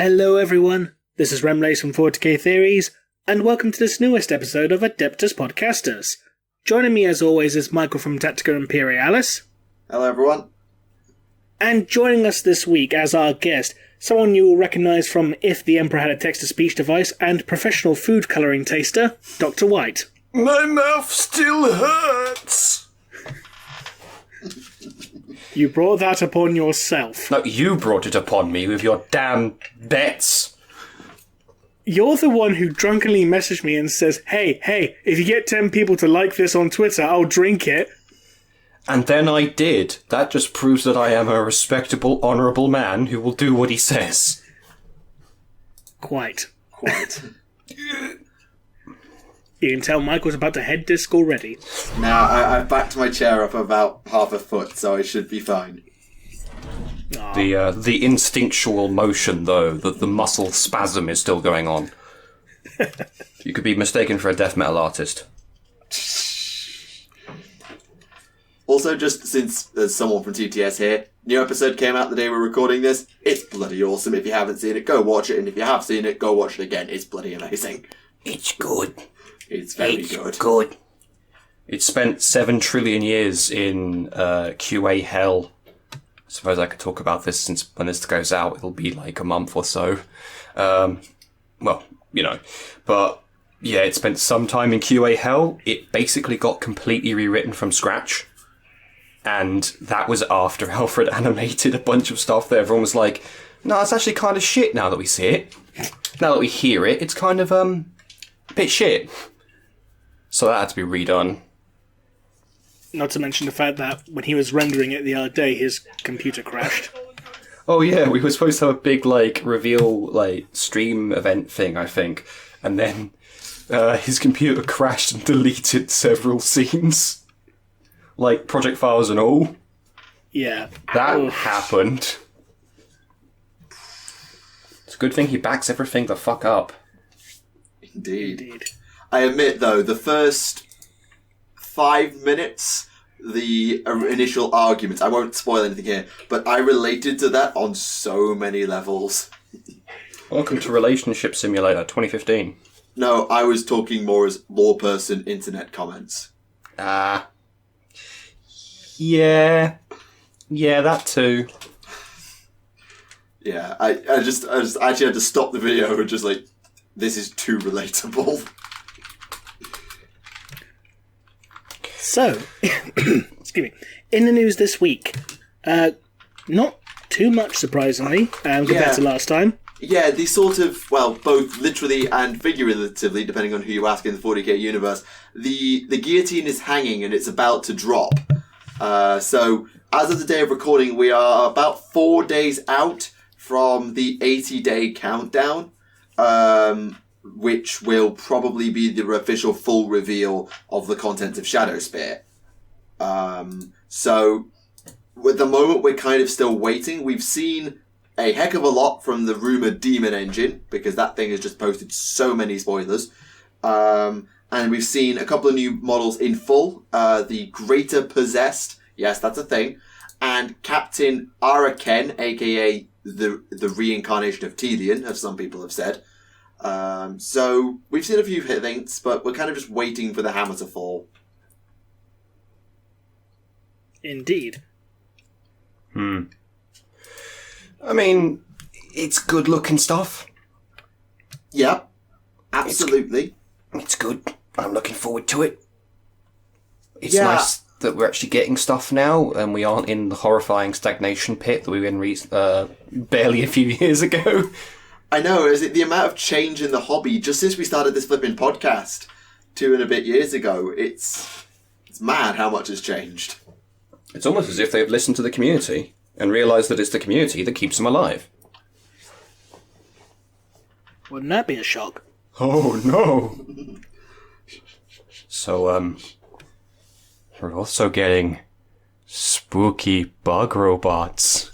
Hello everyone, this is Remleiz from 40k Theories, and welcome to this newest episode of Adeptus Podcastus. Joining me as always is Michael from Tactica Imperialis. Hello everyone. And joining us this week as our guest, someone you will recognise from If the Emperor Had a Text-to-Speech Device and professional food colouring taster, Dr. White. My mouth still hurts. You brought that upon yourself. No, you brought it upon me with your damn bets. You're the one who drunkenly messaged me and says, hey, if you get 10 people to like this on Twitter, I'll drink it. And then I did. That just proves that I am a respectable, honourable man who will do what he says. Quite. You can tell Michael's about to head disc already. Now, I've backed my chair up about half a foot, so I should be fine. The instinctual motion, though, the muscle spasm is still going on. You could be mistaken for a death metal artist. Also, just since there's someone from TTS here, new episode came out the day we're recording this. It's bloody awesome. If you haven't seen it, go watch it. And if you have seen it, go watch it again. It's bloody amazing. It's good. It's very good. Good. It spent 7 trillion years in QA hell. I suppose I could talk about this since when this goes out, it'll be like a month or so. Well, you know. But, yeah, it spent some time in QA hell. It basically got completely rewritten from scratch. And that was after Alfred animated a bunch of stuff that everyone was like, no, it's actually kind of shit now that we see it. Now that we hear it, it's kind of, a bit shit. So that had to be redone. Not to mention the fact that when he was rendering it the other day, his computer crashed. Oh yeah, we were supposed to have a big, reveal, stream event thing, I think. And then his computer crashed and deleted several scenes. Like, project files and all. Yeah. That happened. It's a good thing he backs everything the fuck up. Indeed. I admit, though, the first 5 minutes, the initial arguments, I won't spoil anything here, but I related to that on so many levels. Welcome to Relationship Simulator 2015. No, I was talking more as law person internet comments. Yeah, that too. Yeah, I just actually had to stop the video and just this is too relatable. So, excuse me. In the news this week, not too much surprisingly compared to last time. Yeah, these sort of, both literally and figuratively, depending on who you ask in the 40k universe, the guillotine is hanging and it's about to drop. So, as of the day of recording, we are about 4 days out from the 80-day countdown, which will probably be the official full reveal of the contents of Shadowspear. So, at the moment, we're kind of still waiting. We've seen a heck of a lot from the rumoured Demon Engine, because that thing has just posted so many spoilers. And we've seen a couple of new models in full. The Greater Possessed, yes, that's a thing. And Captain Araken, aka the reincarnation of Telion, as some people have said. So we've seen a few things, but we're kind of just waiting for the hammer to fall. Indeed. I mean, it's good looking stuff. Yeah, absolutely. It's good. I'm looking forward to it. It's nice that we're actually getting stuff now, and we aren't in the horrifying stagnation pit that we were in barely a few years ago. I know, is it the amount of change in the hobby just since we started this flipping podcast 2 and a bit years ago? It's mad how much has changed. It's almost as if they've listened to the community and realised that it's the community that keeps them alive. Wouldn't that be a shock? Oh no! So, we're also getting spooky bug robots.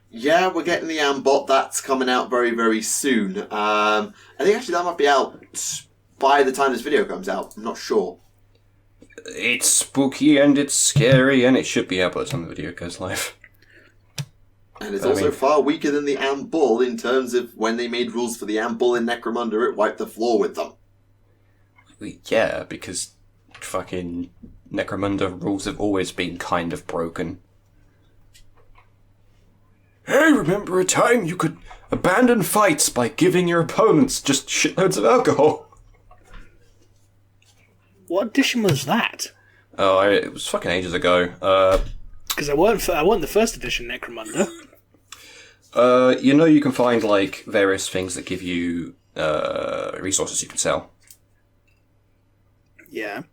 Yeah, we're getting the Ambot. That's coming out very, very soon. I think actually that might be out by the time this video comes out. I'm not sure. It's spooky and it's scary and it should be out by the time the video goes live. And it's also far weaker than the Ambull in terms of when they made rules for the Ambull in Necromunda, it wiped the floor with them. Yeah, because fucking Necromunda rules have always been kind of broken. Hey, remember a time you could abandon fights by giving your opponents just shitloads of alcohol? What edition was that? Oh, it was fucking ages ago. Because I weren't the first edition Necromunda. You can find, like, various things that give you resources you can sell. Yeah.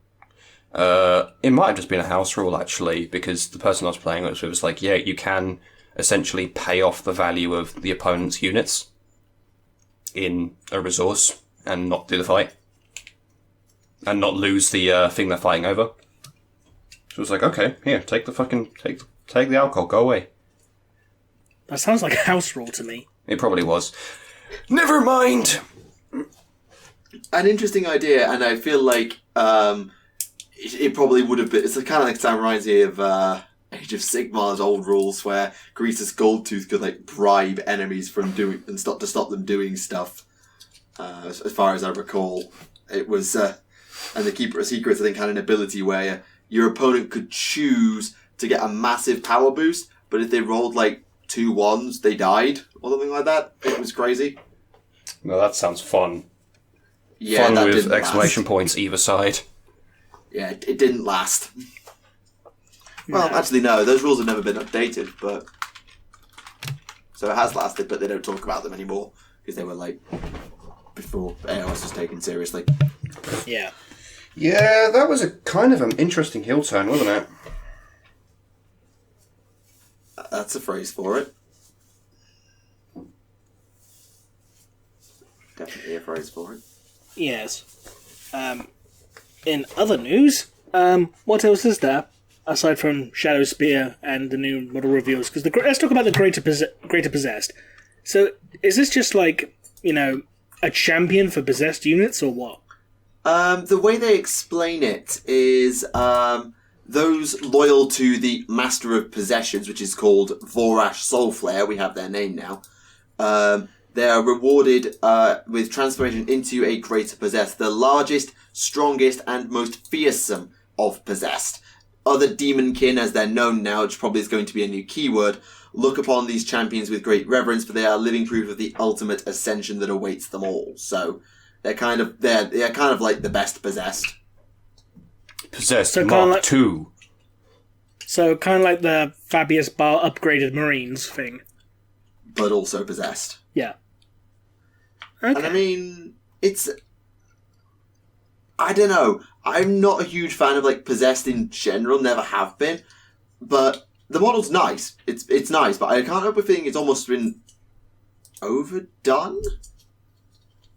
It might have just been a house rule, actually, because the person I was playing with was like, yeah, you can essentially pay off the value of the opponent's units in a resource and not do the fight. And not lose the thing they're fighting over. So it was like, okay, here, take the alcohol, go away. That sounds like a house rule to me. It probably was. Never mind! An interesting idea, and I feel like it probably would have been... It's kind of like Sam reminds me of Age of Sigmar's old rules where Greasus Goldtooth could like bribe enemies from doing... and to stop them doing stuff. As far as I recall. It was... and the Keeper of Secrets, I think, had an ability where your opponent could choose to get a massive power boost, but if they rolled like 2 1s, they died, or something like that. It was crazy. No, that sounds fun. Yeah, fun that with didn't exclamation last. points either side. Yeah, it didn't last. Well, actually, no, those rules have never been updated, but... So it has lasted, but they don't talk about them anymore, because they were like... before AOS was taken seriously. Yeah. Yeah, that was a kind of an interesting heel turn, wasn't it? That's a phrase for it. Definitely a phrase for it. Yes. In other news, what else is there aside from Shadowspear and the new model reveals? Because let's talk about the Greater Possessed. So, is this just like a champion for possessed units, or what? The way they explain it is those loyal to the Master of Possessions, which is called Vorash Soulflare, we have their name now, they are rewarded with transformation into a Greater Possessed, the largest, strongest, and most fearsome of Possessed. Other demonkin, as they're known now, which probably is going to be a new keyword, look upon these champions with great reverence, for they are living proof of the ultimate ascension that awaits them all. So they're kind of like the best possessed. Possessed So Mark II. So kind of like the Fabius Bar upgraded Marines thing. But also possessed. Yeah. Okay. And I mean, it's... I don't know. I'm not a huge fan of like possessed in general, never have been. But the model's nice. It's nice, but I can't help but think it's almost been overdone?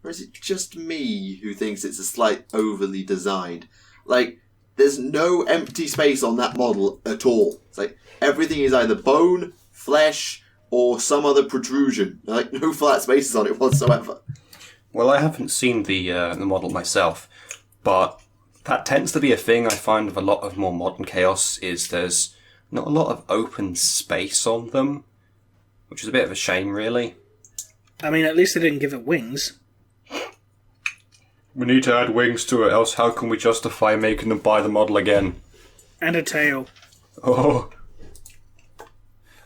Or is it just me who thinks it's a slight overly designed? Like, there's no empty space on that model at all. It's like, everything is either bone, flesh, or some other protrusion. Like, no flat spaces on it whatsoever. Well, I haven't seen the model myself, but that tends to be a thing I find with a lot of more modern chaos, is there's not a lot of open space on them, which is a bit of a shame, really. I mean, at least they didn't give it wings. We need to add wings to it, else how can we justify making them buy the model again? And a tail. Oh.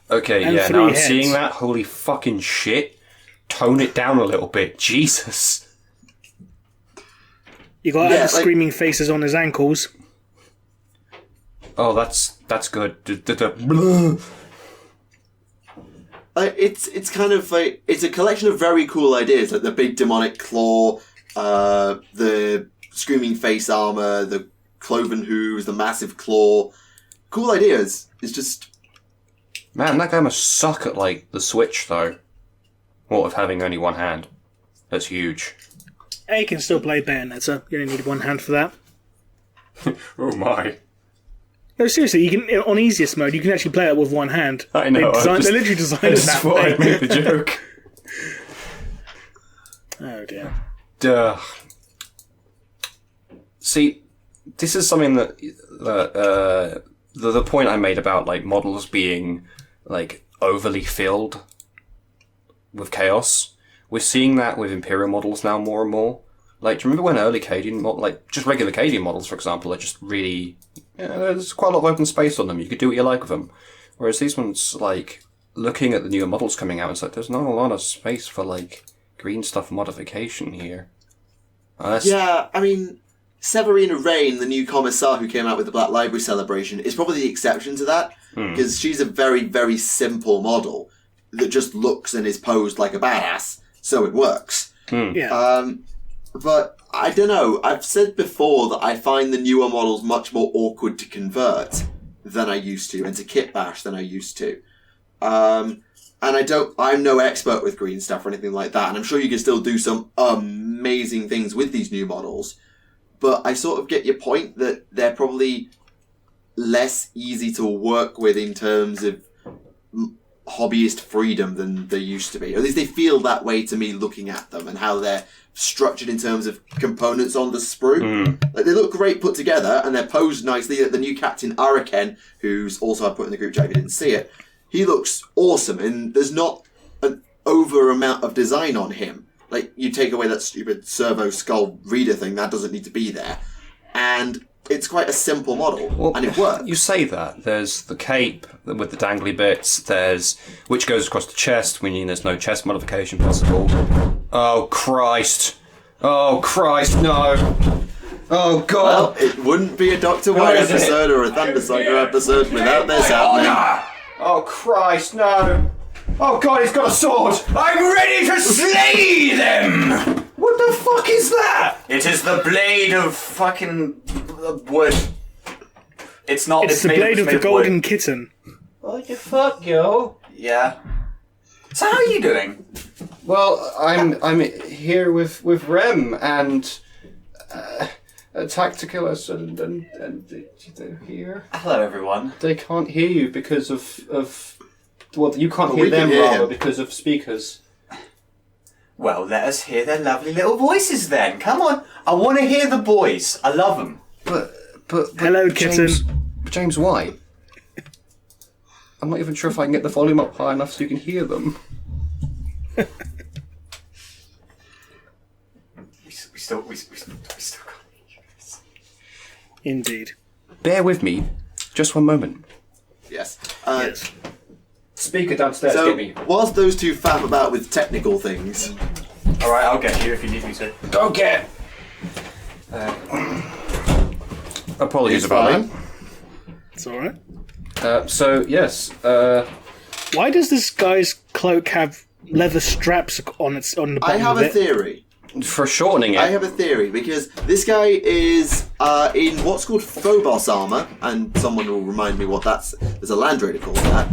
Okay, And yeah, 3 now I'm heads. seeing that. Holy fucking shit. Tone it down a little bit. Jesus. You got screaming faces on his ankles. Oh, that's good. It's kind of like, it's a collection of very cool ideas, like the big demonic claw, the screaming face armor, the cloven hooves, the massive claw. Cool ideas. It's just... Man, that guy must suck at, like, the switch, though. What of having only one hand? That's huge. You can still play Bayonetta. You don't need one hand for that. Oh my. No, seriously, you can on easiest mode. You can actually play it with one hand. I know. They literally designed I it just that thought way. I'd make the joke. Oh dear. Duh. See, this is something that the point I made about like models being like overly filled with chaos. We're seeing that with Imperial models now more and more. Like, do you remember when early Cadian, just regular Cadian models, for example, are just really, there's quite a lot of open space on them. You could do what you like with them. Whereas these ones, like, looking at the newer models coming out, it's like, there's not a lot of space for, like, green stuff modification here. Yeah, I mean, Severina Rain, the new commissar who came out with the Black Library celebration, is probably the exception to that, because she's a very, very simple model that just looks and is posed like a badass, so it works. Yeah. But I don't know. I've said before that I find the newer models much more awkward to convert than I used to, and to kit bash than I used to. And I'm no expert with green stuff or anything like that, and I'm sure you can still do some amazing things with these new models. But I sort of get your point that they're probably less easy to work with in terms of hobbyist freedom than they used to be. Or at least they feel that way to me looking at them and how they're structured in terms of components on the sprue. Like, they look great put together and they're posed nicely. The new Captain Araken, who's also I put in the group chat if you didn't see it, he looks awesome and there's not an over amount of design on him. Like, you take away that stupid servo skull reader thing, that doesn't need to be there. And it's quite a simple model, and it works. You say that. There's the cape with the dangly bits, which goes across the chest, meaning there's no chest modification possible. Oh, Christ. Oh, Christ, no. Oh, God. Well, it wouldn't be a Dr. White episode or a ThunderPsyker episode without this happening. Oh, Christ, no. Oh, God, he's got a sword. I'm ready to slay them. What the fuck is that? It is the blade of fucking wood. It's not. It's the blade of the golden kitten. What the fuck, yo? Yeah. So how are you doing? Well, I'm here with Rem and Tacticus and they're here. Hello, everyone. They can't hear you because of well, you can't hear we can them hear rather him. because of speakers. Well, let us hear their lovely little voices then. Come on. I want to hear the boys. I love them. But Hello, kitten. James, why? I'm not even sure if I can get the volume up high enough so you can hear them. We still can't hear you guys. Indeed. Bear with me, just one moment. Yes. Yes. Speaker downstairs, So, get me. whilst those two faff about with technical things, All right, I'll get you if you need me to. Go get. Apologies it's about fine. It's alright. that. So yes, Why does this guy's cloak have leather straps on the bottom I have of a it? theory. for shortening it. I have a theory, because this guy is in what's called Phobos armor, and someone will remind me what that's. There's a Land Raider called that.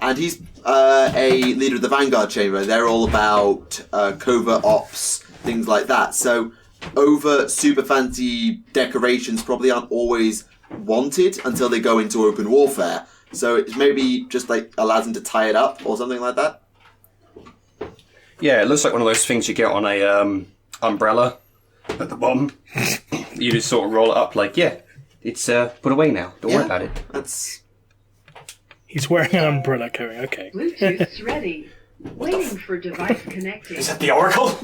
And he's a leader of the Vanguard Chamber. They're all about covert ops, things like that. So, over super fancy decorations probably aren't always wanted until they go into open warfare. So, it maybe just like allows him to tie it up or something like that. Yeah, it looks like one of those things you get on a umbrella at the bottom. You just sort of roll it up like, yeah, it's put away now. Don't worry about it. That's. He's wearing an umbrella coating, okay. Bluetooth's ready. Waiting for device connecting. Is that the Oracle?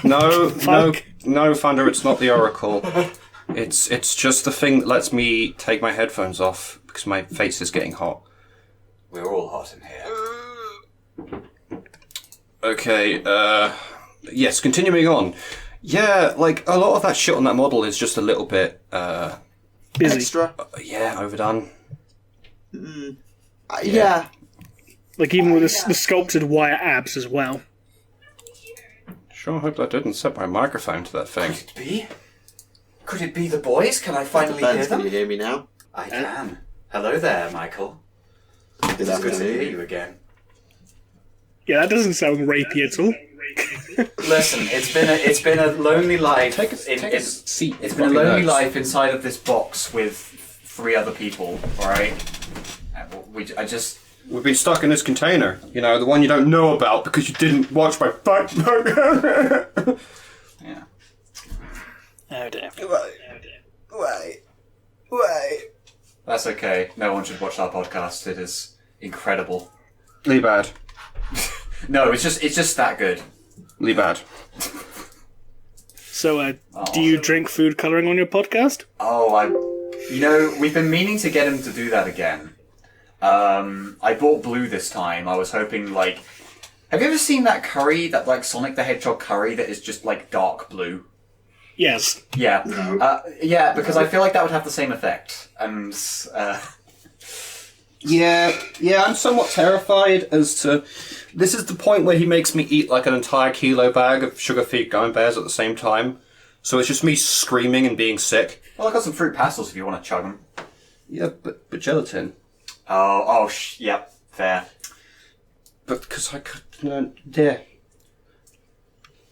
No, Fuck. no, Thunder, it's not the Oracle. It's just the thing that lets me take my headphones off because my face is getting hot. We're all hot in here. Okay, yes, continuing on. Yeah, like, a lot of that shit on that model is just a little bit, Busy. Extra. yeah, overdone. Yeah. Like even with the sculpted wire abs as well. Sure hope that didn't set my microphone to that thing. Could it be? Could it be the boys? Can I finally hear Depends. Can you them? hear me now? I can. Hello there, Michael. Good It's good to hear afternoon. you again. Yeah, that doesn't sound rapey at all. Listen, it's been a lonely life. Take a seat. It's been a lonely life inside of this box with 3 other people. All right. We've been stuck in this container. You know, the one you don't know about because you didn't watch my back. Yeah. Oh dear. Why? That's okay. No one should watch our podcast. It is incredible. Leebad. No, it's just that good. Leebad. So, do you drink food colouring on your podcast? We've been meaning to get him to do that again. I bought blue this time. I was hoping, have you ever seen that curry, that, Sonic the Hedgehog curry that is just, dark blue? Yes. Yeah. Because I feel like that would have the same effect. And, Yeah, I'm somewhat terrified as to... This is the point where he makes me eat an entire kilo bag of Sugar-Free Gummy Bears at the same time. So it's just me screaming and being sick. Well, I got some fruit pastels if you want to chug them. Yeah, but gelatin. Yep, fair. But because I couldn't... Yeah.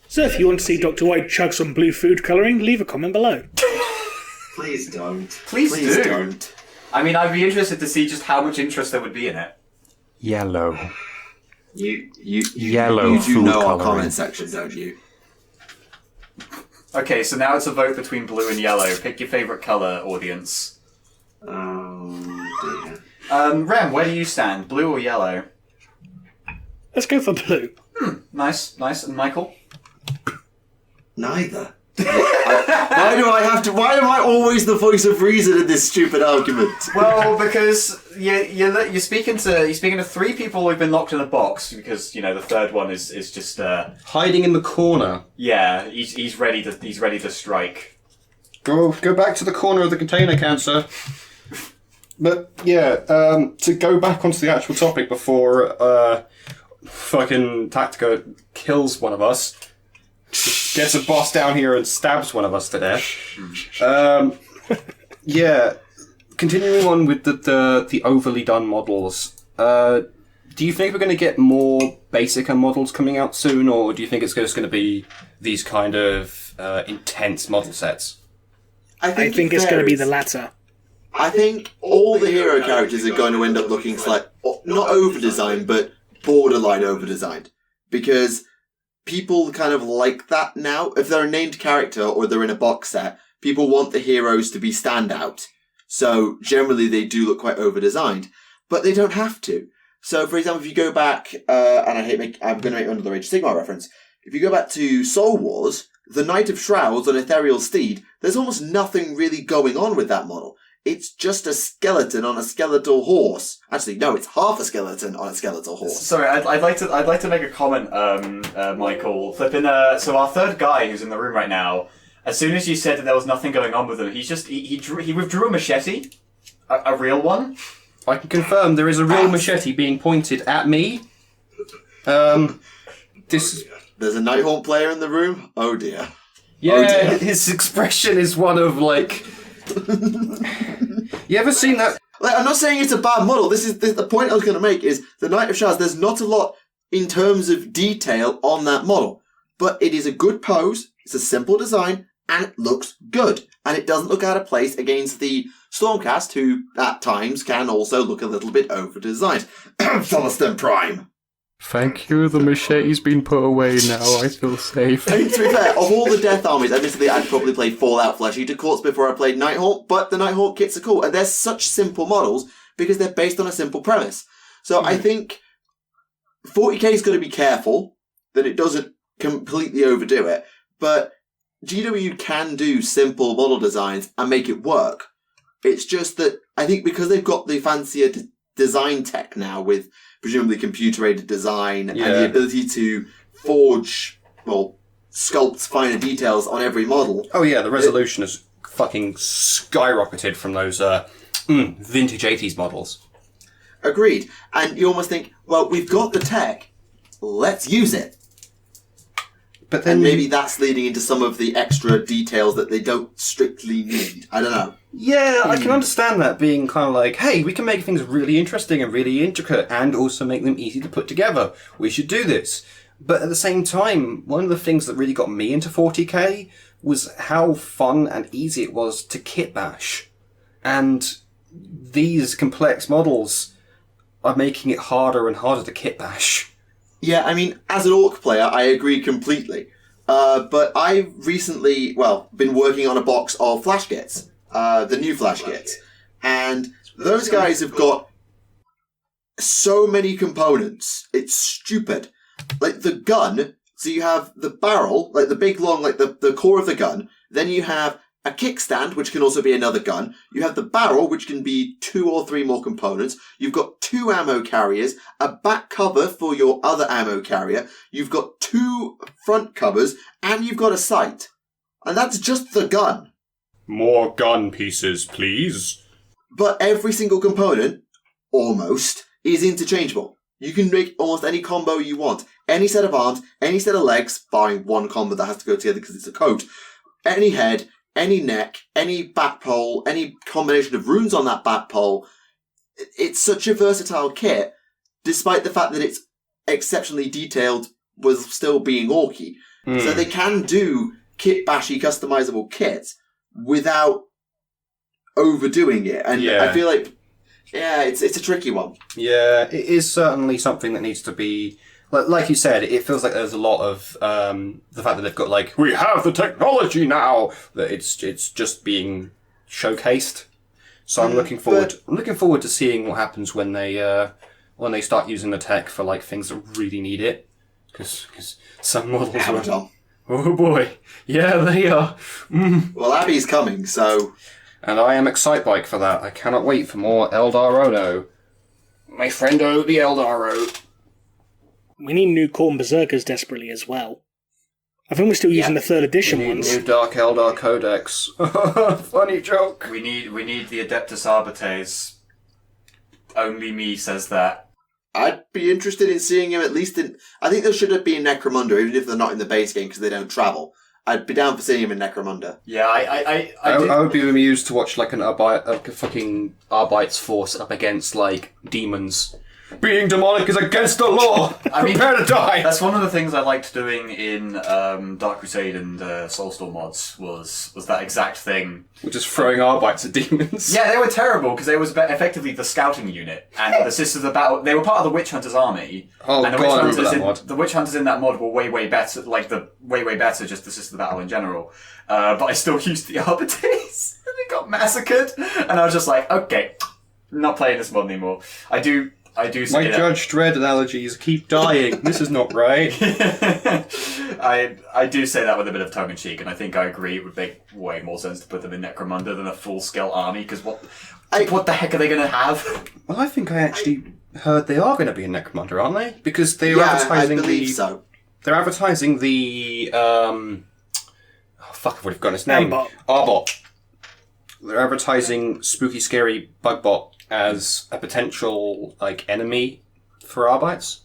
So if you want to see Dr. White chug some blue food colouring, leave a comment below. Please don't. Please do. Don't. I mean, I'd be interested to see just how much interest there would be in it. Yellow. You Yellow do food know our colouring. comment section, don't you? Okay, so now it's a vote between blue and yellow. Pick your favourite colour, audience. Oh, dear. Rem, where do you stand? Blue or yellow? Let's go for blue. Nice. And Michael? Neither. Why am I always the voice of reason in this stupid argument? Well, because you're speaking to three people who've been locked in a box because the third one is just Hiding in the corner. yeah, he's ready to strike. Go back to the corner of the container, Cancer. But yeah, to go back onto the actual topic before fucking Tactica kills one of us, gets a boss down here and stabs one of us to death. Yeah, continuing on with the overly done models. Do you think we're going to get more basic models coming out soon, or do you think it's just going to be these kind of intense model sets? I think it's going to be the latter. I think all the hero characters are going to end up looking not over-designed, but borderline over-designed. Because people kind of like that now. If they're a named character or they're in a box set, people want the heroes to be standout. So generally they do look quite over-designed. But they don't have to. So, for example, if you go back, and I'm going to make Under the Rage of Sigmar reference. If you go back to Soul Wars, the Knight of Shrouds on Ethereal Steed, there's almost nothing really going on with that model. It's just a skeleton on a skeletal horse. Actually, no, it's half a skeleton on a skeletal horse. Sorry, I'd like to make a comment, Michael. So our third guy who's in the room right now, as soon as you said that there was nothing going on with him, he withdrew a machete, a real one. I can confirm there is a real machete being pointed at me. There's a Nighthawk player in the room? Oh dear. Yeah, Oh dear. his expression is one of You ever seen that? I'm not saying it's a bad model. This is the point I was going to make is the Knight of Shards. There's not a lot in terms of detail on that model, but it is a good pose. It's a simple design and it looks good, and it doesn't look out of place against the Stormcast, who at times can also look a little bit over-designed. Celestine Prime. Thank you, the machete's been put away now, I feel safe. I mean, to be fair, of all the Death Armies, admittedly, I'd probably played Fallout Flesh Eater Courts before I played Nighthawk, but the Nighthawk kits are cool, and they're such simple models because they're based on a simple premise. So I think 40k's got to be careful that it doesn't completely overdo it, but GW can do simple model designs and make it work. It's just that I think because they've got the fancier design tech now with presumably computer-aided design and the ability to sculpt finer details on every model. Oh yeah, the resolution has fucking skyrocketed from those vintage 80s models. Agreed. And you almost think, well, we've got the tech, let's use it. But then And maybe that's leading into some of the extra details that they don't strictly need. I don't know. yeah, I can understand that being kind of like, hey, we can make things really interesting and really intricate and also make them easy to put together. We should do this. But at the same time, one of the things that really got me into 40k was how fun and easy it was to kit bash. And these complex models are making it harder and harder to kit bash. Yeah, I mean, as an Orc player, I agree completely. But I've recently, been working on a box of Flash Kits. The new Flash Kits. And those guys have got so many components. It's stupid. Like the gun, so you have the barrel, like the big long, like the core of the gun. Then you have a kickstand, which can also be another gun. You have the barrel, which can be 2 or 3 more components. You've got 2 ammo carriers, a back cover for your other ammo carrier. You've got 2 front covers, and you've got a sight. And that's just the gun. More gun pieces, please. But every single component, almost, is interchangeable. You can make almost any combo you want. Any set of arms, any set of legs, barring one combo that has to go together because it's a coat. Any head, any neck, any back pole, any combination of runes on that back pole. It's such a versatile kit, despite the fact that it's exceptionally detailed with still being orky. So they can do kit-bashy customizable kits without overdoing it. And I feel like, it's a tricky one. Yeah, it is certainly something that needs to be... Like you said, it feels like there's a lot of the fact that they've got like, we have the technology now, that it's just being showcased. So I'm looking forward to seeing what happens when they start using the tech for like things that really need it. Because some models are... Oh boy, yeah, they are. Well, Abby's coming, so... And I am Excitebike for that. I cannot wait for more Eldar Ono. My friendo, the Eldar. We need new Khorne Berserkers desperately as well. I think we're still using the 3rd edition ones. New Dark Eldar Codex. Funny joke. We need the Adeptus Arbites. Only me says that. I'd be interested in seeing him at least in... I think there should have been Necromunda, even if they're not in the base game because they don't travel. I'd be down for seeing him in Necromunda. Yeah, I would be amused to watch like a fucking Arbites force up against like demons. Being demonic is against the law. I mean, prepare to die. That's one of the things I liked doing in Dark Crusade and Soulstorm mods was that exact thing. We're just throwing Arbites at demons. Yeah, they were terrible because they was effectively the scouting unit and the Sisters of Battle. They were part of the Witch Hunters army. Oh and the god, I remember that mod. The Witch Hunters in that mod were way better. Like way better. Just the Sisters of Battle in general. But I still used the Arbites and they got massacred. And I was just like, okay, not playing this mod anymore. I do say My that. Judge Dredd analogies keep dying. This is not right. I do say that with a bit of tongue in cheek, and I think I agree. It would make way more sense to put them in Necromunda than a full-scale army. Because what the heck are they going to have? Well, I think I actually heard they are going to be in Necromunda, aren't they? Because they're advertising I believe so. They're advertising the fuck, I've already forgotten its name. Arbot. They're advertising spooky, scary Bugbot as a potential like enemy for Arbites.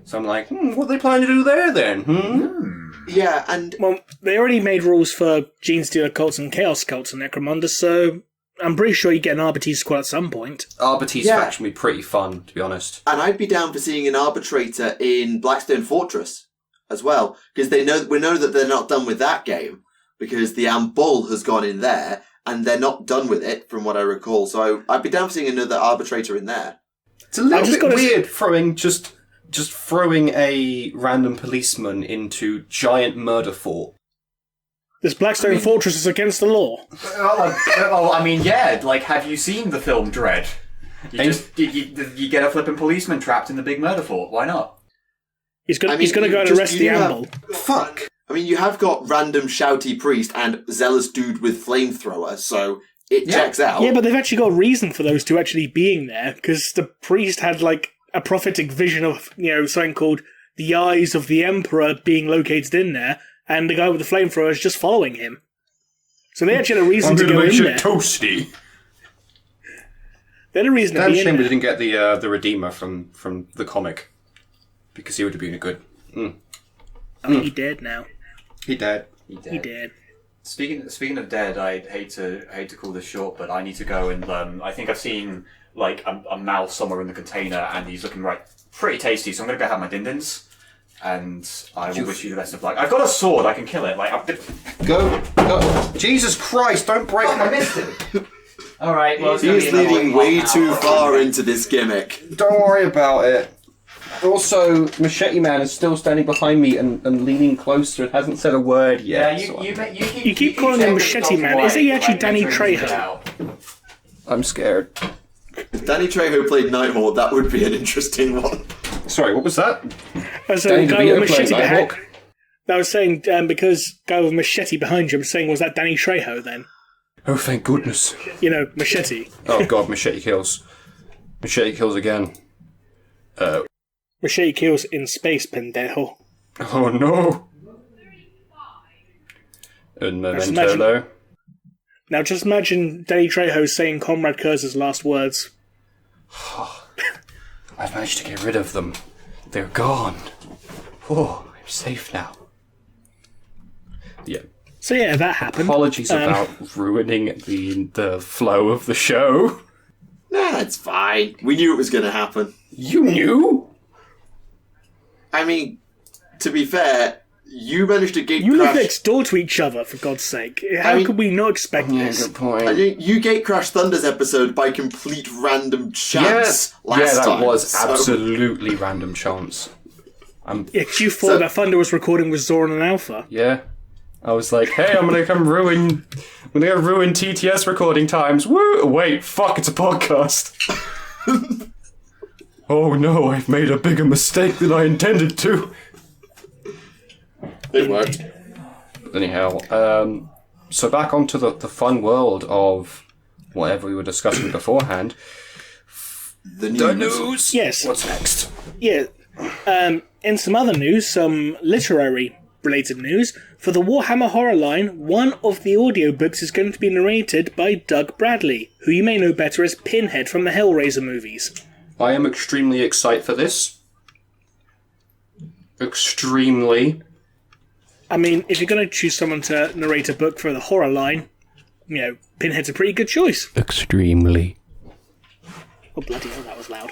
So I'm like, what are they planning to do there then? Yeah, and... Well, they already made rules for Genestealer cults and Chaos cults in Necromunda, so I'm pretty sure you get an Arbites squad at some point. Arbites faction would be pretty fun, to be honest. And I'd be down for seeing an arbitrator in Blackstone Fortress as well, because we know that they're not done with that game, because the Ambul has gone in there, and they're not done with it, from what I recall. So I'd be down for seeing another arbitrator in there. It's a little bit weird throwing just throwing a random policeman into giant murder fort. This Blackstone Fortress is against the law. Well, I mean, yeah. Like, have you seen the film Dread? You get a flipping policeman trapped in the big murder fort. Why not? He's going to go and arrest the Ambul. Fuck. I mean, you have got random shouty priest and zealous dude with flamethrower, so it checks out. Yeah, but they've actually got a reason for those two actually being there, because the priest had, like, a prophetic vision of, something called the Eyes of the Emperor being located in there, and the guy with the flamethrower is just following him. So they actually had a reason to go in there. Toasty. They had a reason to be in there. Damn shame we didn't get the Redeemer from the comic, because he would have been a good... I mean, he dead now. He dead. He dead. Speaking of dead, I hate to call this short, but I need to go and I think I've seen like a mouse somewhere in the container, and he's looking pretty tasty. So I'm gonna go have my din-dins, and I will wish you the best of luck. I've got a sword; I can kill it. Go! Jesus Christ! Don't break I missed it. All right. Well, he's leading way too far into this gimmick. Don't worry about it. Also, Machete Man is still standing behind me and leaning closer. It hasn't said a word yet. Yeah, you keep calling him Machete Man. Is he actually Danny Trejo? I'm scared. If Danny Trejo played Nighthawk, that would be an interesting one. Sorry, what was that? I was saying, Danny guy with DeVito playing machete behind. Nighthawk? I was saying because guy with machete behind you. I'm saying, was that Danny Trejo then? Oh, thank goodness. You know, machete. Oh god, machete kills. Machete kills again. Machete kills in space, pendejo. Oh no. Un momento, though. Now just imagine Danny Trejo saying Comrade Kurz's last words. I've managed to get rid of them. They're gone. Oh, I'm safe now. Yeah. So yeah, that happened. Apologies about ruining the flow of the show. Nah, it's fine. We knew it was going to happen. You knew? I mean, to be fair, you managed to gate You live crash. next door to each other, for God's sake. How could we not expect this? Good point. I think you gate crashed Thunder's episode by complete random chance last time. that was so- absolutely random chance. Yeah, 'cause you thought that Thunder was recording with Zoran and Alpha. Yeah. I was like, hey, I'm gonna ruin TTS recording times. Woo! Wait, fuck, it's a podcast. Oh no, I've made a bigger mistake than I intended to. It worked. Anyhow, so back onto the fun world of whatever we were discussing beforehand. The news. Yes. What's next? Yeah. In some other news, some literary-related news, for the Warhammer Horror line, one of the audiobooks is going to be narrated by Doug Bradley, who you may know better as Pinhead from the Hellraiser movies. I am extremely excited for this. Extremely. I mean, if you're going to choose someone to narrate a book for the horror line, you know, Pinhead's a pretty good choice. Extremely. Oh, bloody hell, that was loud.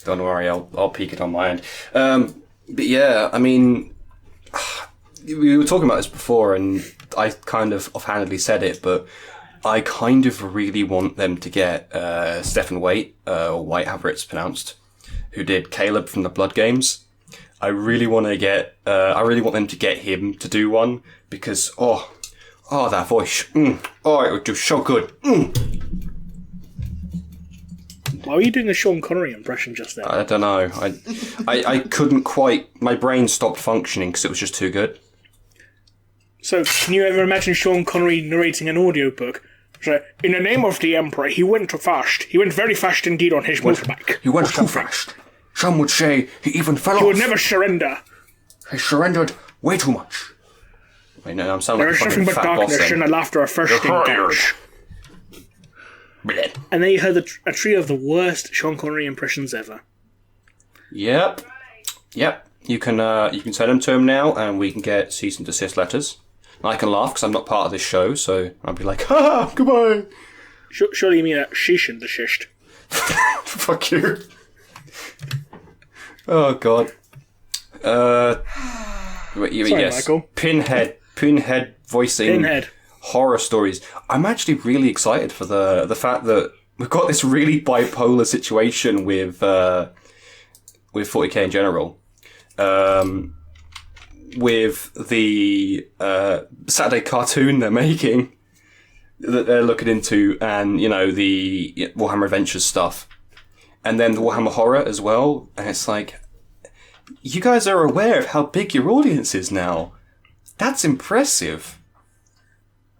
Don't worry, I'll peek it on my end. But yeah, I mean, we were talking about this before, and I kind of offhandedly said it, but I kind of really want them to get Stephen Waite, or White, however it's pronounced, who did Caleb from the Blood Games. I really want them to get him to do one, because that voice, it would do so good. Why were you doing a Sean Connery impression just then? I don't know. I couldn't quite. My brain stopped functioning because it was just too good. So, can you ever imagine Sean Connery narrating an audiobook? So, in the name of the Emperor, he went too fast. He went very fast indeed on his motorbike. He went too fast. Some would say he even fell off. He would never surrender. He surrendered way too much. Wait, no, I'm sounding There like is a fucking nothing but fat boss darkness in then. the laughter of first engage. And then you heard a trio of the worst Sean Connery impressions ever. Yep. You can send them to him now, and we can get cease and desist letters. And I can laugh because I'm not part of this show, so I'll be like, ha, goodbye. Surely you mean a sheesh and desist. Fuck you. Oh god. Yes. Michael. Pinhead voicing Pinhead. horror stories. I'm actually really excited for the fact that we've got this really bipolar situation with 40k in general. With the Saturday cartoon they're making, that they're looking into, and the Warhammer Adventures stuff, and then the Warhammer Horror as well. And it's like, you guys are aware of how big your audience is now. That's impressive.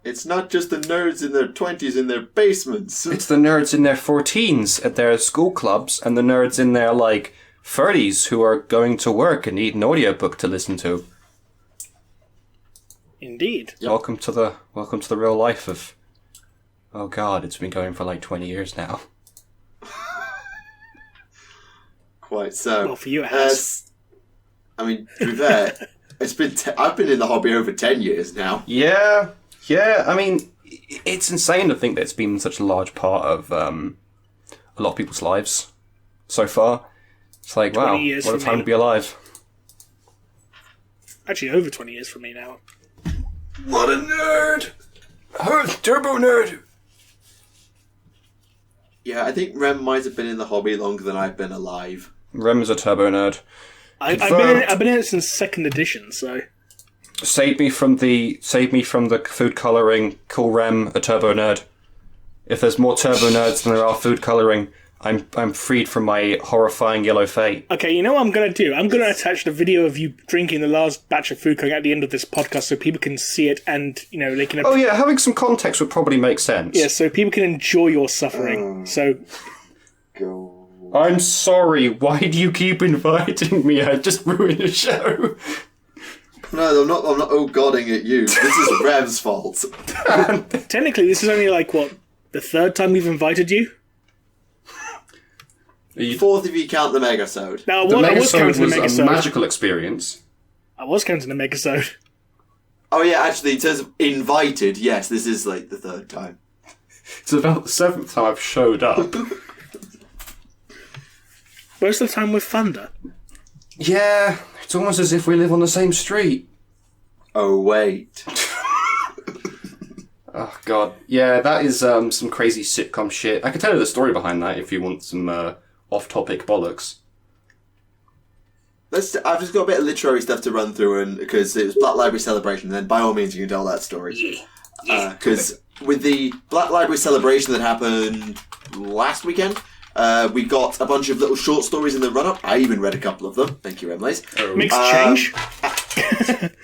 It's not just the nerds in their 20s in their basements. It's the nerds in their 14s at their school clubs, and the nerds in their 30s who are going to work and need an audiobook to listen to. Indeed. Yep. Welcome to the real life of. Oh god, it's been going for 20 years now. Quite so. Well, for you it has. I mean, to be fair, I've been in the hobby over 10 years now. Yeah. I mean, it's insane to think that it's been such a large part of a lot of people's lives so far. It's like, wow, 20 years what a for time me. to be alive. Actually, over 20 years for me now. What a nerd! Turbo nerd! Yeah, I think Rem might have been in the hobby longer than I've been alive. Rem is a turbo nerd. I've been in it since 2nd edition, so... Save me from the food colouring, cool Rem, a turbo nerd. If there's more turbo nerds than there are food colouring, I'm freed from my horrifying yellow fate. Okay, you know what I'm going to do? I'm going to attach the video of you drinking the last batch of food coloring at the end of this podcast so people can see it and, they can... Oh yeah, having some context would probably make sense. Yeah, so people can enjoy your suffering. So... Go. I'm sorry, why do you keep inviting me? I just ruined the show. No, I'm not oh-godding at you. This is Rev's fault. Technically, this is only, the third time we've invited you? Fourth if you count the Megasode. No, The I was counting Megasode the was a Megasode. magical experience. I was counting the Megasode. Oh yeah, actually, in terms of invited, yes, this is the third time. It's about the 7th time I've showed up. Most of the time with Thunder. Yeah, it's almost as if we live on the same street. Oh wait. Oh god. Yeah, that is some crazy sitcom shit. I can tell you the story behind that if you want some off-topic bollocks. I've just got a bit of literary stuff to run through, and because it was Black Library Celebration, and then by all means you can tell that story. Because with the Black Library Celebration that happened last weekend, we got a bunch of little short stories in the run-up. I even read a couple of them. Thank you, Remleiz. Mixed change.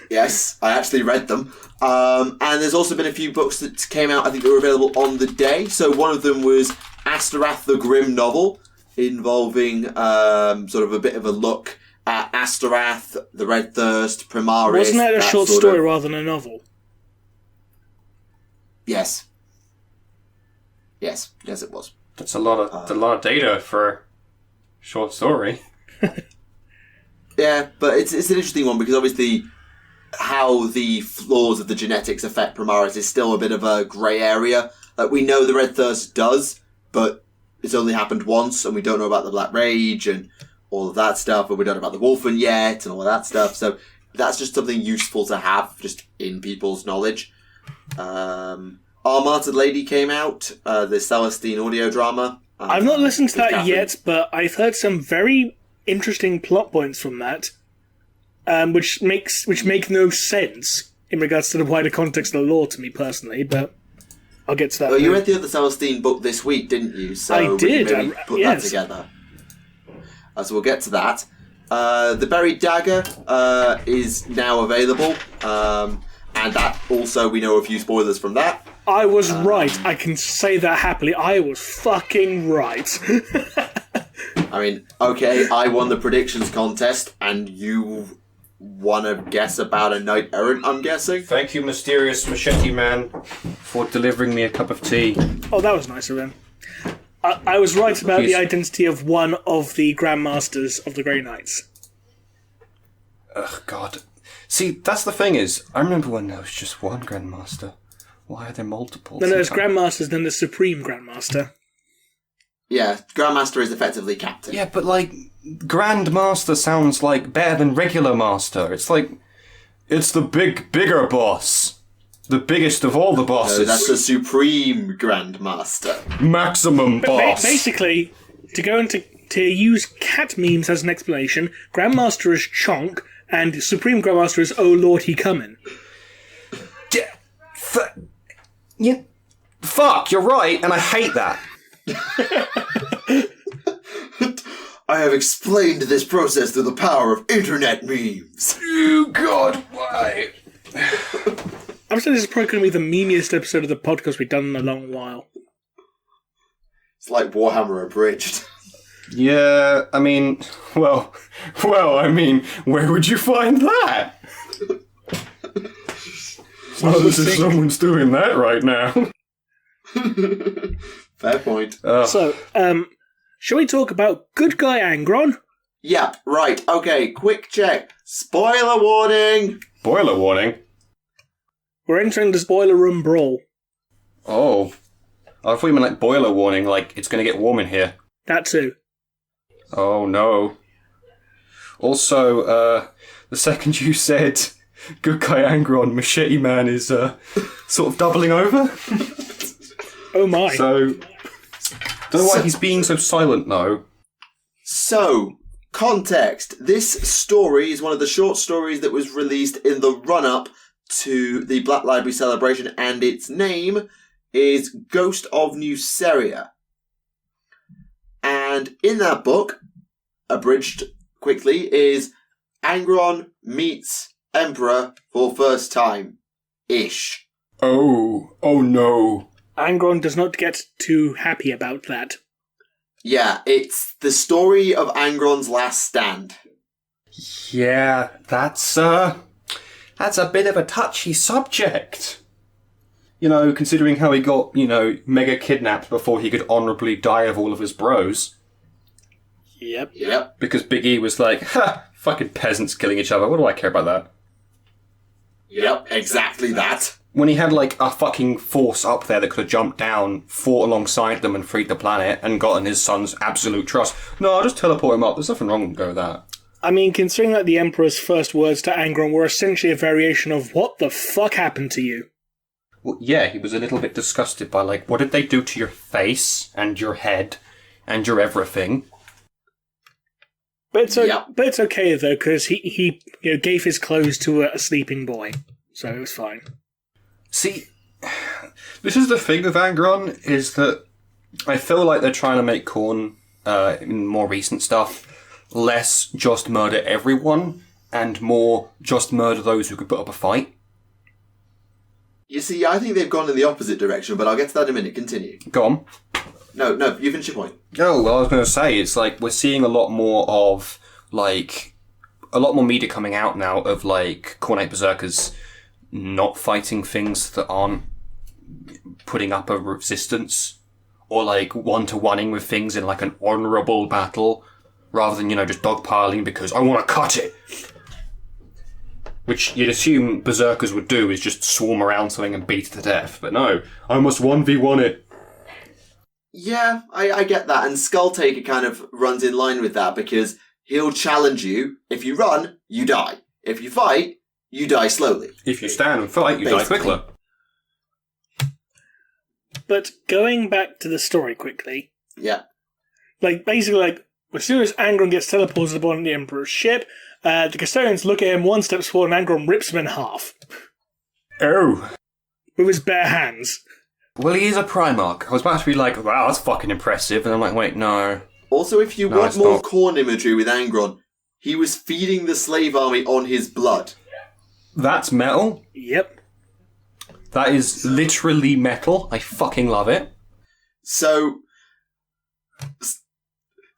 Yes, I actually read them. And there's also been a few books that came out, I think they were available on the day. So one of them was Asterath the Grim novel, involving sort of a bit of a look at Asterath, the Red Thirst, Primaris. Wasn't that a short story rather than a novel? Yes. Yes, it was. That's a lot of data for a short story. Yeah, but it's an interesting one because obviously how the flaws of the genetics affect Primaris is still a bit of a grey area. We know the Red Thirst does, but it's only happened once, and we don't know about the Black Rage and all of that stuff, and we don't know about the Wolfen yet and all of that stuff. So that's just something useful to have just in people's knowledge. Our Martyred Lady came out, the Celestine audio drama. I've not listened to that Catherine. yet, but I've heard some very interesting plot points from that, which make no sense in regards to the wider context of the lore to me personally, but I'll get to that. Well, you read the other Celestine book this week, didn't you? So I did. We maybe put that together. So we'll get to that. The Buried Dagger is now available, and that also we know a few spoilers from that. I was right. I can say that happily. I was fucking right. I mean, okay, I won the predictions contest, and you want to guess about a Knight Errant, I'm guessing? Thank you, mysterious machete man, for delivering me a cup of tea. Oh, that was nice of him. I was right about the identity of one of the Grandmasters of the Grey Knights. Ugh, God. See, that's the thing is, I remember when there was just one Grandmaster. Why are there multiple? No, there's Grandmasters, then the Supreme Grandmaster. Yeah, Grandmaster is effectively captain. Yeah, but Grandmaster sounds better than regular master. It's it's the bigger boss. The biggest of all the bosses. No, that's the Supreme Grandmaster. Maximum boss. Basically, to use cat memes as an explanation, Grandmaster is Chonk, and Supreme Grandmaster is Oh Lord He Comin'. Fuck, you're right, and I hate that. I have explained this process through the power of internet memes. Oh, God, why? I'm saying this is probably going to be the memeiest episode of the podcast we've done in a long while. It's like Warhammer Abridged. Yeah, I mean, well, where would you find that? As if someone's doing that right now. Fair point. So, shall we talk about Good Guy Angron? Yep, right, okay, quick check. Spoiler warning! Boiler warning? We're entering the spoiler room brawl. Oh. I thought you meant boiler warning, it's going to get warm in here. That too. Oh, no. Also, the second you said Good Guy Angron, Machete Man is sort of doubling over. Oh my. So, don't know why he's being so silent, though. So, context. This story is one of the short stories that was released in the run-up to the Black Library celebration, and its name is Ghost of Nuceria. And in that book, abridged quickly, is Angron meets Emperor for first time. Ish. Oh no. Angron does not get too happy about that. Yeah, it's the story of Angron's last stand. Yeah, that's a bit of a touchy subject. You know, considering how he got, mega kidnapped before he could honourably die of all of his bros. Yep. Because Big E was like, ha, fucking peasants killing each other, what do I care about that? Yep, exactly that. When he had, like, a fucking force up there that could have jumped down, fought alongside them and freed the planet, and gotten his son's absolute trust. No, I'll just teleport him up. There's nothing wrong with that. I mean, considering that the Emperor's first words to Angron were essentially a variation of, what the fuck happened to you? Well, yeah, he was a little bit disgusted by, like, what did they do to your face, and your head, and your everything? But it's okay, though, because he gave his clothes to a sleeping boy, so it was fine. See, this is the thing with Angron, is that I feel like they're trying to make Khorne, in more recent stuff, less just murder everyone, and more just murder those who could put up a fight. You see, I think they've gone in the opposite direction, but I'll get to that in a minute. Continue. Go on. No, you finish your point. Oh, well, I was going to say, it's like, we're seeing a lot more of, like, a lot more media coming out now of, like, Khornate Berserkers not fighting things that aren't putting up a resistance, or, like, one-to-oneing with things in, like, an honourable battle, rather than, just dogpiling because I want to cut it. Which you'd assume Berserkers would do, is just swarm around something and beat it to death. But no, I must 1v1 it. Yeah, I get that, and Skulltaker kind of runs in line with that, because he'll challenge you. If you run, you die. If you fight, you die slowly. If you stand and fight, you Basically. die quicker. But going back to the story quickly, Yeah. basically, as soon as Angron gets teleported upon the Emperor's ship, the Custodians look at him one step forward and Angron rips him in half. Oh. With his bare hands. Well, he is a Primarch. I was about to be like, wow, that's fucking impressive. And I'm like, wait, no. Also, if you No, want it's more not. Khorne imagery with Angron, he was feeding the slave army on his blood. That's metal. Yep. That is literally metal. I fucking love it. So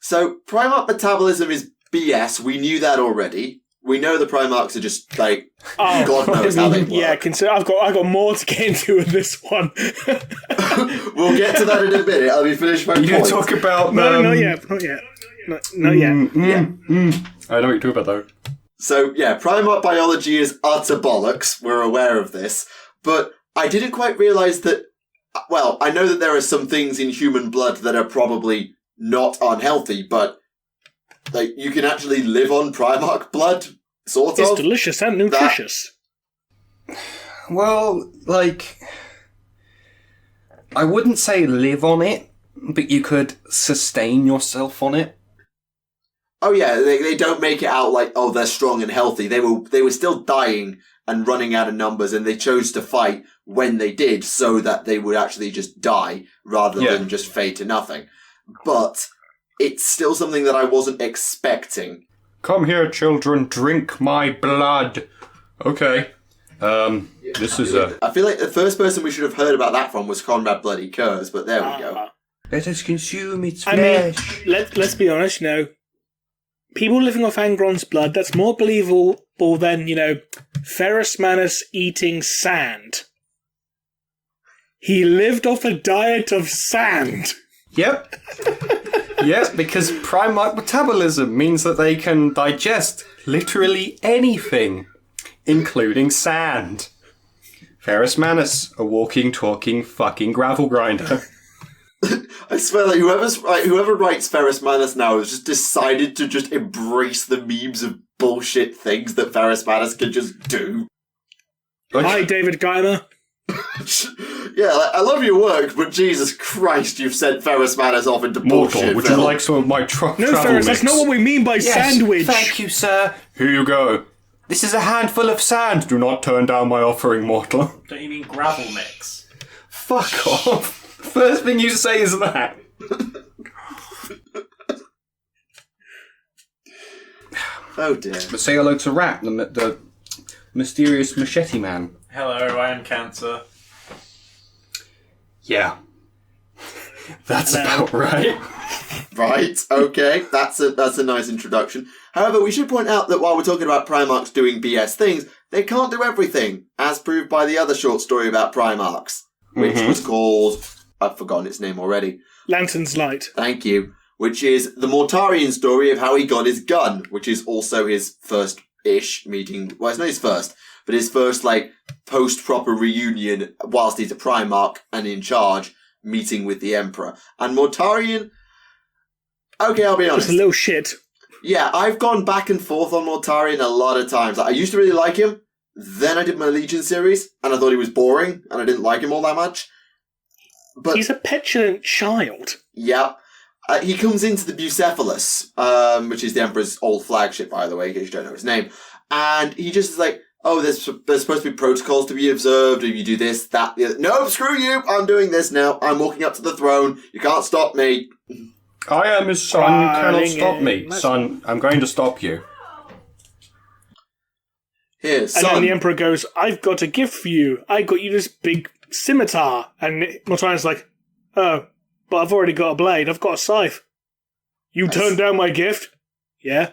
Primarch metabolism is BS. We knew that already. We know the Primarchs are just, like, God knows how they work. Yeah, I've got more to get into with this one. We'll get to that in a minute. I'll be finished my You point. talk about... No, not yet. Not yet. Not yet. I know what you're talking about, though. So, yeah, Primarch biology is utter bollocks. We're aware of this. But I didn't quite realise that... Well, I know that there are some things in human blood that are probably not unhealthy, but... Like, you can actually live on Primarch blood, sort It's of. delicious and nutritious. Well, like... I wouldn't say live on it, but you could sustain yourself on it. Oh yeah, they don't make it out like, oh, they're strong and healthy. They were still dying and running out of numbers, and they chose to fight when they did so that they would actually just die rather than just fade to nothing. But it's still something that I wasn't expecting. Come here, children, drink my blood. Okay. This is a... I feel like the first person we should have heard about that from was Conrad Bloody Curse, but there we go. Let us consume its I mean, let's be honest, people living off Angron's blood, that's more believable than, Ferrus Manus eating sand. He lived off a diet of sand. Yep. Yes, because Primarch metabolism means that they can digest literally anything, including sand. Ferrus Manus, a walking, talking, fucking gravel grinder. I swear that whoever writes Ferrus Manus now has just decided to just embrace the memes of bullshit things that Ferrus Manus can just do. Hi, David Geimer. Yeah, I love your work, but Jesus Christ, you've sent Ferrus Manus off into Mortal, bullshit. would you like some of my travel No, Ferrus, that's mix? not what we mean by sandwich. Thank you, sir. Here you go. This is a handful of sand. Do not turn down my offering, mortal. Don't you mean gravel mix? Fuck off. First thing you say is that. Oh dear. But say hello to Rat, the mysterious machete man. Hello, I am Cancer. Yeah. That's about right. Right, okay, that's a nice introduction. However, we should point out that while we're talking about Primarchs doing BS things, they can't do everything, as proved by the other short story about Primarchs, which was called... I've forgotten its name already. Lantern's Light. Thank you. Which is the Mortarian story of how he got his gun, which is also his first-ish meeting... Well, it's not his first, but his first, post-proper reunion whilst he's a Primarch and in charge, meeting with the Emperor. And Mortarian... Okay, I'll be honest. Just a little shit. Yeah, I've gone back and forth on Mortarian a lot of times. I used to really like him, then I did my Legion series, and I thought he was boring, and I didn't like him all that much. But he's a petulant child. Yeah. He comes into the Bucephalus, which is the Emperor's old flagship, by the way, in case you don't know his name. And he just is like, oh, there's supposed to be protocols to be observed, if you do this, that, the other. Nope, screw you, I'm doing this now. I'm walking up to the throne. You can't stop me. I am his son, you cannot stop me. Son, I'm going to stop you. Here, son. And then the Emperor goes, I've got a gift for you. I got you this big scimitar. And Mortarian's like, oh, but I've already got a blade. I've got a scythe. You turned down my gift? Yeah.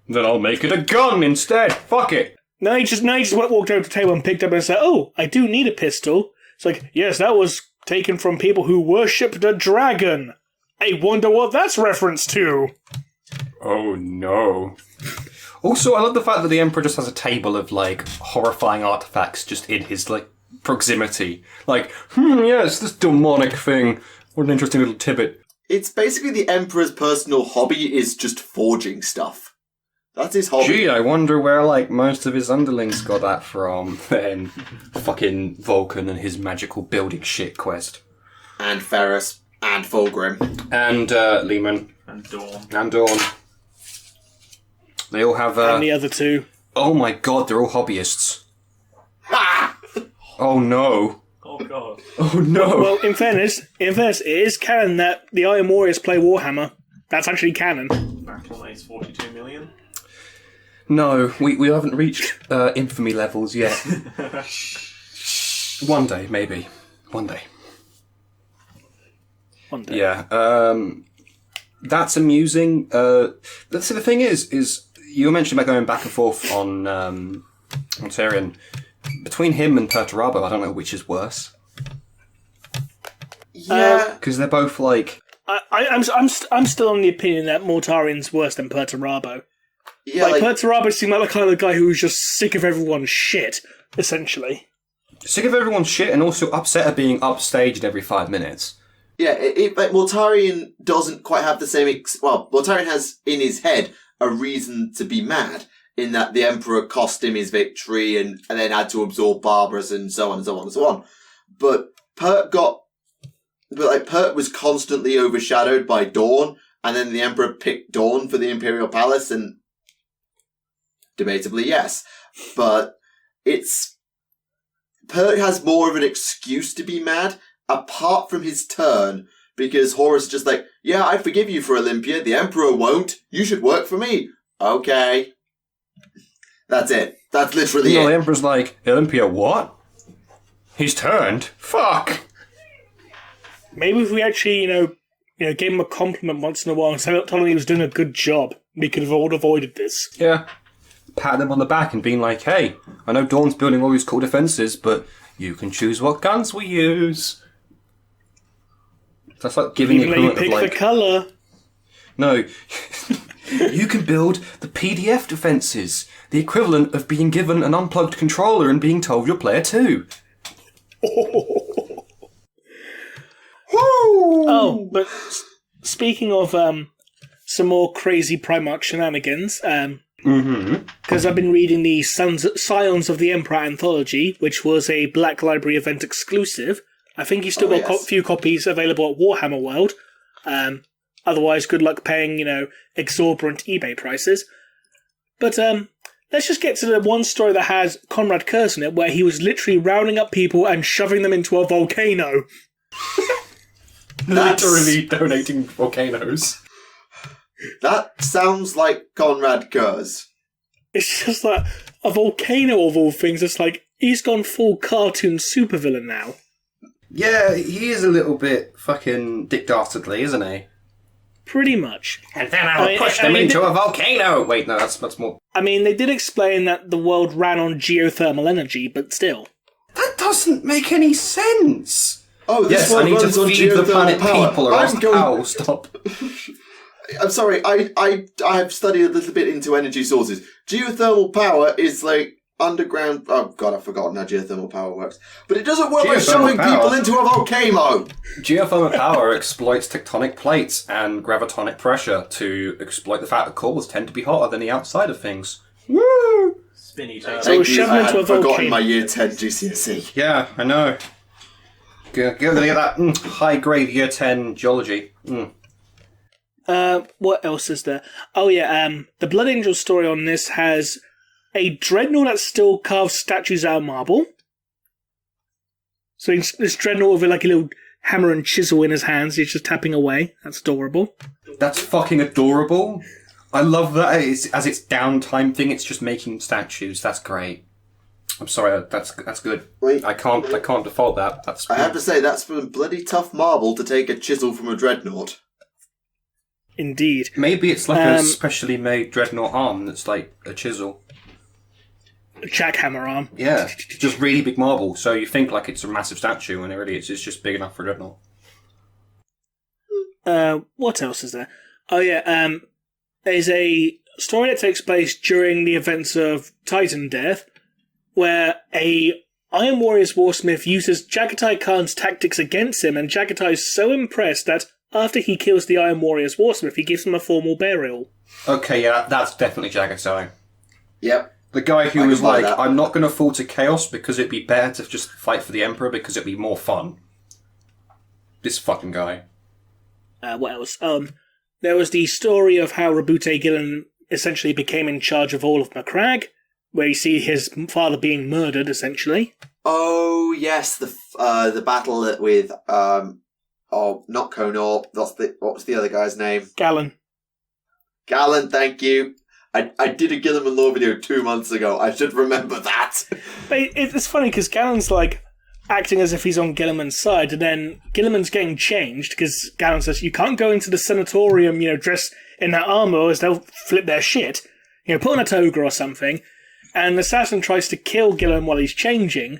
Then I'll make it a gun instead. Fuck it. No, he just walked over to the table and picked up and said, oh, I do need a pistol. It's like, yes, that was taken from people who worshipped a dragon. I wonder what that's reference to. Oh, no. Also, I love the fact that the Emperor just has a table of, horrifying artifacts just in his, proximity. Yes, this demonic thing. What an interesting little tidbit. It's basically the Emperor's personal hobby is just forging stuff. That's his hobby. Gee, I wonder where, most of his underlings got that from. Then, fucking Vulcan and his magical building shit quest. And Ferrus. And Fulgrim. And, Lehman. And Dawn. And Dawn. They all have, And the other two. Oh my god, they're all hobbyists. Ha! Oh no. Oh god. Oh no. Well, in fairness, it is canon that the Iron Warriors play Warhammer. That's actually canon. Battle Ace 42 million. No, we haven't reached infamy levels yet. One day, maybe. One day. One day. Yeah, that's amusing. The thing is you mentioned about going back and forth on Tyrion. Between him and Perturabo, I don't know which is worse. Yeah. Because they're both I'm still on the opinion that Mortarian's worse than Perturabo. Yeah, Perturabo seemed like the kind of guy who was just sick of everyone's shit, essentially. Sick of everyone's shit and also upset at being upstaged every 5 minutes. Yeah, Mortarion doesn't quite have the same... Mortarion has, in his head, a reason to be mad, in that the Emperor cost him his victory and then had to absorb Barbarous and so on and so on and so on. But Pert was constantly overshadowed by Dawn, and then the Emperor picked Dawn for the Imperial Palace, and debatably, yes. But Pert has more of an excuse to be mad, apart from his turn, because Horus is just like, yeah, I forgive you for Olympia, the Emperor won't, you should work for me. Okay. That's it. That's literally it. The Emperor's like, Olympia what? He's turned? Fuck! Maybe if we actually, gave him a compliment once in a while and told him he was doing a good job, we could have all avoided this. Yeah. Pat them on the back and being like, hey, I know Dawn's building all these cool defences, but you can choose what guns we use. That's like giving the equivalent pick of the colour. No. You can build the PDF defences. The equivalent of being given an unplugged controller and being told you're player 2. Oh, but speaking of some more crazy Primarch shenanigans, because I've been reading the Scions of the Emperor Anthology, which was a Black Library event exclusive. I think he's still got a few copies available at Warhammer World. Otherwise, good luck paying, exorbitant eBay prices. But let's just get to the one story that has Conrad Kurz in it, where he was literally rounding up people and shoving them into a volcano. Literally donating volcanoes. That sounds like Conrad Kurz. It's just like a volcano of all things. It's like he's gone full cartoon supervillain now. Yeah, he is a little bit fucking Dick Dastardly, isn't he? Pretty much. And then I'll push them into a volcano! Wait, no, that's more... I mean, they did explain that the world ran on geothermal energy, but still. That doesn't make any sense! Oh, this yes, one I need to runs on feed the planet geothermal power. people, or else Ow, stop. I'm sorry, I have studied a little bit into energy sources. Geothermal power is like underground... Oh god, I've forgotten how geothermal power works. But it doesn't work by shoving people into a volcano! Geothermal power exploits tectonic plates and gravitonic pressure to exploit the fact that cores tend to be hotter than the outside of things. Woo! Spinny turtle. So shove them into a forgotten volcano. my year 10 GCSE. Yeah, I know. Get that high-grade year 10 geology. What else is there? Oh yeah, the Blood Angel story on this has a dreadnought that still carves statues out of marble. So this dreadnought with like a little hammer and chisel in his hands, he's just tapping away. That's adorable. That's fucking adorable. I love that as its downtime thing, it's just making statues. That's great. I'm sorry, that's good. Wait. I can't default that. That's I have to say, that's some bloody tough marble to take a chisel from a dreadnought. Indeed. Maybe it's like a specially made dreadnought arm that's like a chisel. Jackhammer arm. Yeah, just really big marble. So you think like it's a massive statue, and it's just big enough for a dreadnought. What else is there? Oh yeah, there's a story that takes place during the events of Titan Death, where a Iron Warrior's Warsmith uses Jagatai Khan's tactics against him, and Jagatai is so impressed that after he kills the Iron Warrior's Warsmith, he gives him a formal burial. Okay, yeah, that's definitely Jagatai. Yep. The guy who was like, that. I'm not going to fall to chaos because it'd be better to just fight for the Emperor because it'd be more fun. This fucking guy. What else? There was the story of how Rabute Gillen essentially became in charge of all of Macragge, where you see his father being murdered, essentially. Oh, yes, the battle with, not Conor, what's the other guy's name? Galen, thank you. I did a Gilliman Law video 2 months ago. I should remember that. But it's funny because Galen's like acting as if he's on Gilliman's side, and then Gilliman's getting changed because Galen says, you can't go into the sanatorium, dressed in that armor, as they'll flip their shit. Put on a toga or something. And the assassin tries to kill Gilliman while he's changing.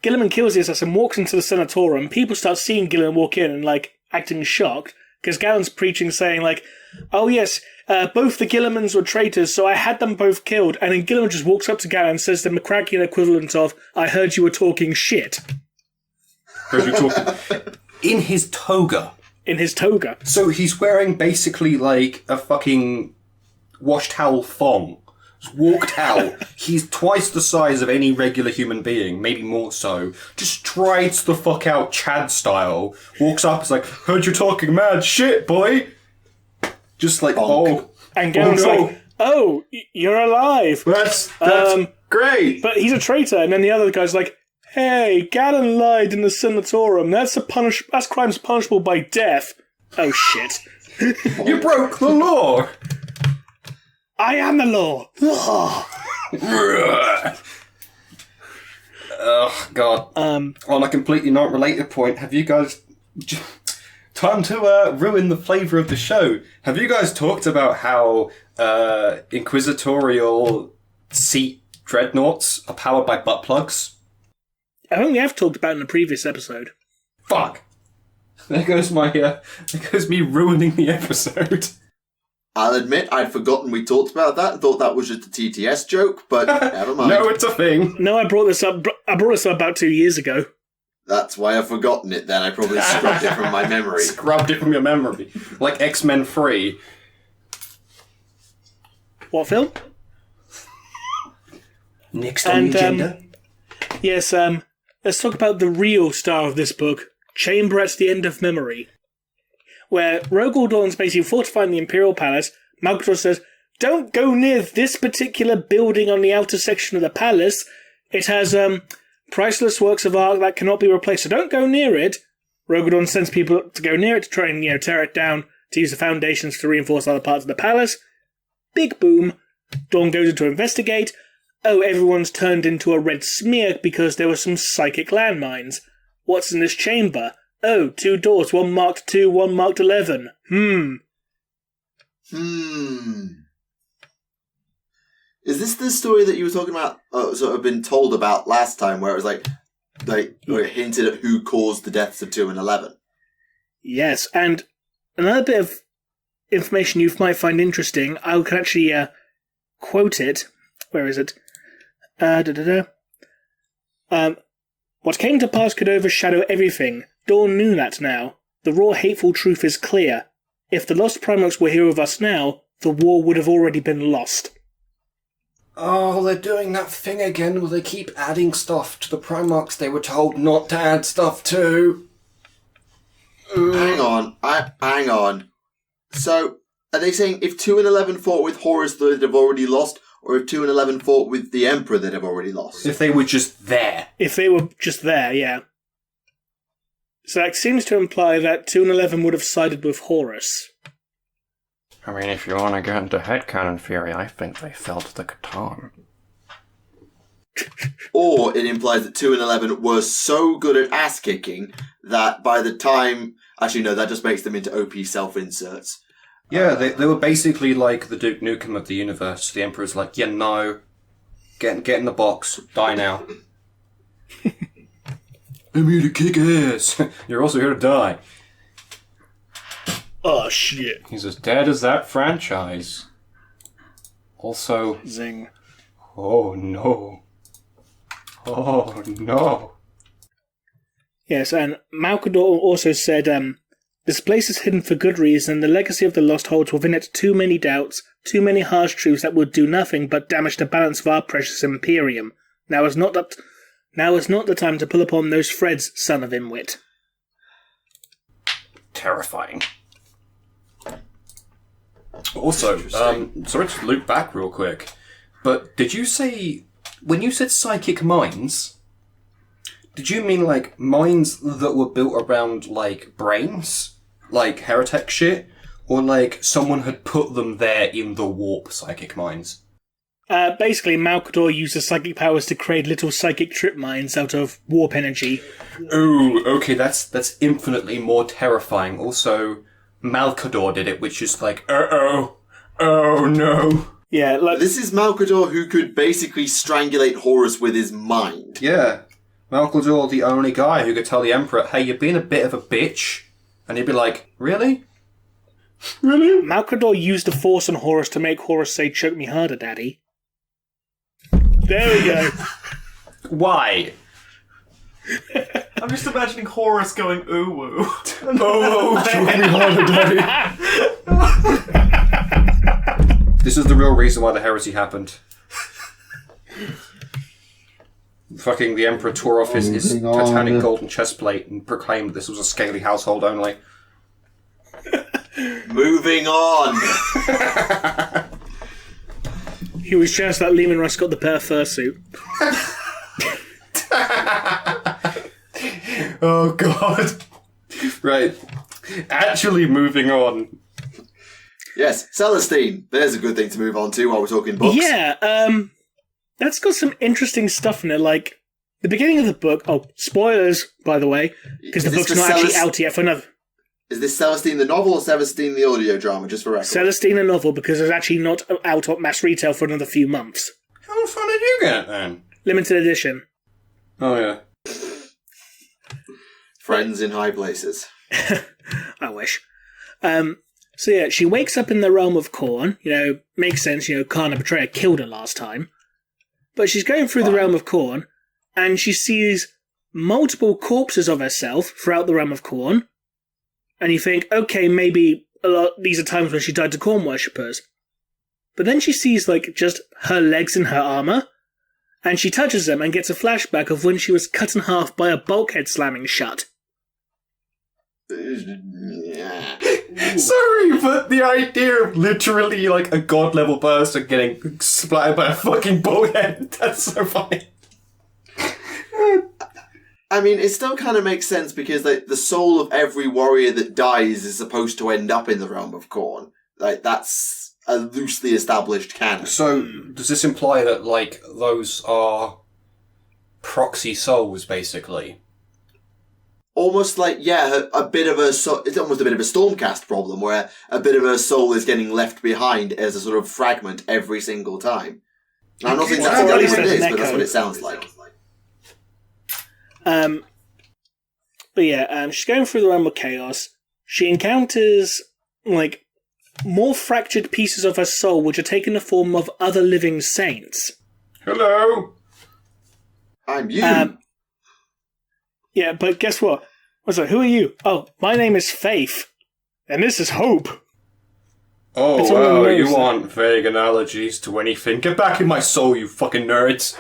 Gilliman kills the assassin, walks into the sanatorium. People start seeing Gilliman walk in and acting shocked because Galen's preaching, saying oh yes, both the Gillimans were traitors, so I had them both killed. And then Gilliman just walks up to Galen and says the Macraggian equivalent of, I heard you were talking shit. In his toga. In his toga. So he's wearing basically like a fucking wash towel thong. Just walked out. He's twice the size of any regular human being, maybe more so. Just strides the fuck out Chad style. Walks up, is like, heard you talking mad shit, boy. Just like, Bonk. And Galen's no. You're alive. That's great. But he's a traitor. And then the other guy's like, hey, Galen lied in the sanatorium. That's crimes punishable by death. Oh shit. You broke the law. I am the law. Oh god. On a completely not related point, have you guys... Time to ruin the flavour of the show. Have you guys talked about how inquisitorial seat dreadnoughts are powered by butt plugs? I think we have talked about it in a previous episode. Fuck. There goes me ruining the episode. I'll admit I'd forgotten we talked about that and thought that was just a TTS joke, but never mind. No, it's a thing. No, I brought this up about 2 years ago. That's why I've forgotten it then. I probably scrubbed it from my memory. Scrubbed it from your memory. Like X-Men 3. What film? Next on the agenda. Yes, let's talk about the real star of this book, Chamber at the End of Memory. Where Rogaldorn's basically fortifying the Imperial Palace, Malgador says, don't go near this particular building on the outer section of the palace. It has priceless works of art that cannot be replaced, so don't go near it. Rogadorn sends people to go near it to try and tear it down, to use the foundations to reinforce other parts of the palace. Big boom. Dawn goes in to investigate. Oh, everyone's turned into a red smear because there were some psychic landmines. What's in this chamber? Oh, 2 doors, one marked 2, one marked 11. Is this the story that you were talking about, sort of been told about last time, where it was where it hinted at who caused the deaths of 2 and 11? Yes, and another bit of information you might find interesting, I can actually quote it. Where is it? What came to pass could overshadow everything. Dawn knew that now. The raw, hateful truth is clear. If the lost Primarchs were here with us now, the war would have already been lost. Oh, they're doing that thing again where they keep adding stuff to the Primarchs they were told not to add stuff to. Hang on. So, are they saying if 2 and 11 fought with Horus, they'd have already lost, or if 2 and 11 fought with the Emperor, they'd have already lost? If they were just there. If they were just there, yeah. So that seems to imply that 2 and 11 would have sided with Horus. I mean, if you want to get into headcanon theory, I think they fell to the Catan. Or it implies that 2 and 11 were so good at ass-kicking that by the time... Actually, no, that just makes them into OP self-inserts. Yeah, they were basically like the Duke Nukem of the universe. The Emperor's like, yeah, no. Get in the box. Die now. I'm here to kick ass. You're also here to die. Oh, shit. He's as dead as that franchise. Also... Zing. Oh, no. Oh, no. Yes, and Malcador also said, this place is hidden for good reason. The legacy of the Lost holds within it too many doubts, too many harsh truths that would do nothing but damage the balance of our precious Imperium. Now is not the time to pull upon those threads, son of Imwit. Terrifying. Also, sorry to loop back real quick, but did you say, when you said psychic minds, did you mean like minds that were built around like brains? Like heretic shit? Or like someone had put them there in the warp psychic minds? Basically, Malcador uses psychic powers to create little psychic trip mines out of warp energy. Oh, okay, that's infinitely more terrifying. Also, Malcador did it, which is like, oh no. Yeah, like... This is Malcador who could basically strangulate Horus with his mind. Yeah. Malcador, the only guy who could tell the Emperor, hey, you're being a bit of a bitch. And he'd be like, really? Really? Malcador used the Force on Horus to make Horus say, choke me harder, daddy. There we go. Why? I'm just imagining Horus going ooh woo. Oh, choke me harder, daddy. This is the real reason why the heresy happened. Fucking the Emperor tore off his titanic golden chestplate and proclaimed this was a scaly household only. Moving on. He was just that Lehman Russ got the pair fursuit. Oh god. Right. Actually moving on. Yes, Celestine. There's a good thing to move on to while we're talking books. Yeah, that's got some interesting stuff in it, like the beginning of the book. Oh, spoilers, by the way, because the book's not actually out yet for another. Is this Celestine the novel or Celestine the audio drama, just for record? Celestine the novel, because it's actually not out at mass retail for another few months. How fun did you get then? Limited edition. Oh, yeah. Friends in high places. I wish. So yeah, she wakes up in the realm of Khorne. Makes sense, Khana Betrayer killed her last time. But she's going through the realm of Khorne, and she sees multiple corpses of herself throughout the realm of Khorne. And you think, okay, maybe these are times when she died to Khorne worshippers. But then she sees, just her legs in her armour, and she touches them and gets a flashback of when she was cut in half by a bulkhead slamming shut. Sorry, but the idea of literally like a god level person getting splattered by a fucking bullhead, that's so funny. I mean, it still kind of makes sense because like, the soul of every warrior that dies is supposed to end up in the realm of Khorne. Like, that's a loosely established canon. So, does this imply that, like, those are proxy souls, basically? Almost like, yeah, a bit of a... it's almost a bit of a Stormcast problem, where a bit of her soul is getting left behind as a sort of fragment every single time. Now, I'm not saying that's exactly what it is, but that's what it sounds like. But yeah, she's going through the realm of chaos. She encounters, like, more fractured pieces of her soul, which are taking the form of other living saints. Hello! I'm you! Yeah, but guess what? What's that? Who are you? Oh, my name is Faith. And this is Hope. Oh, wow, you want vague analogies to anything. Get back in my soul, you fucking nerds!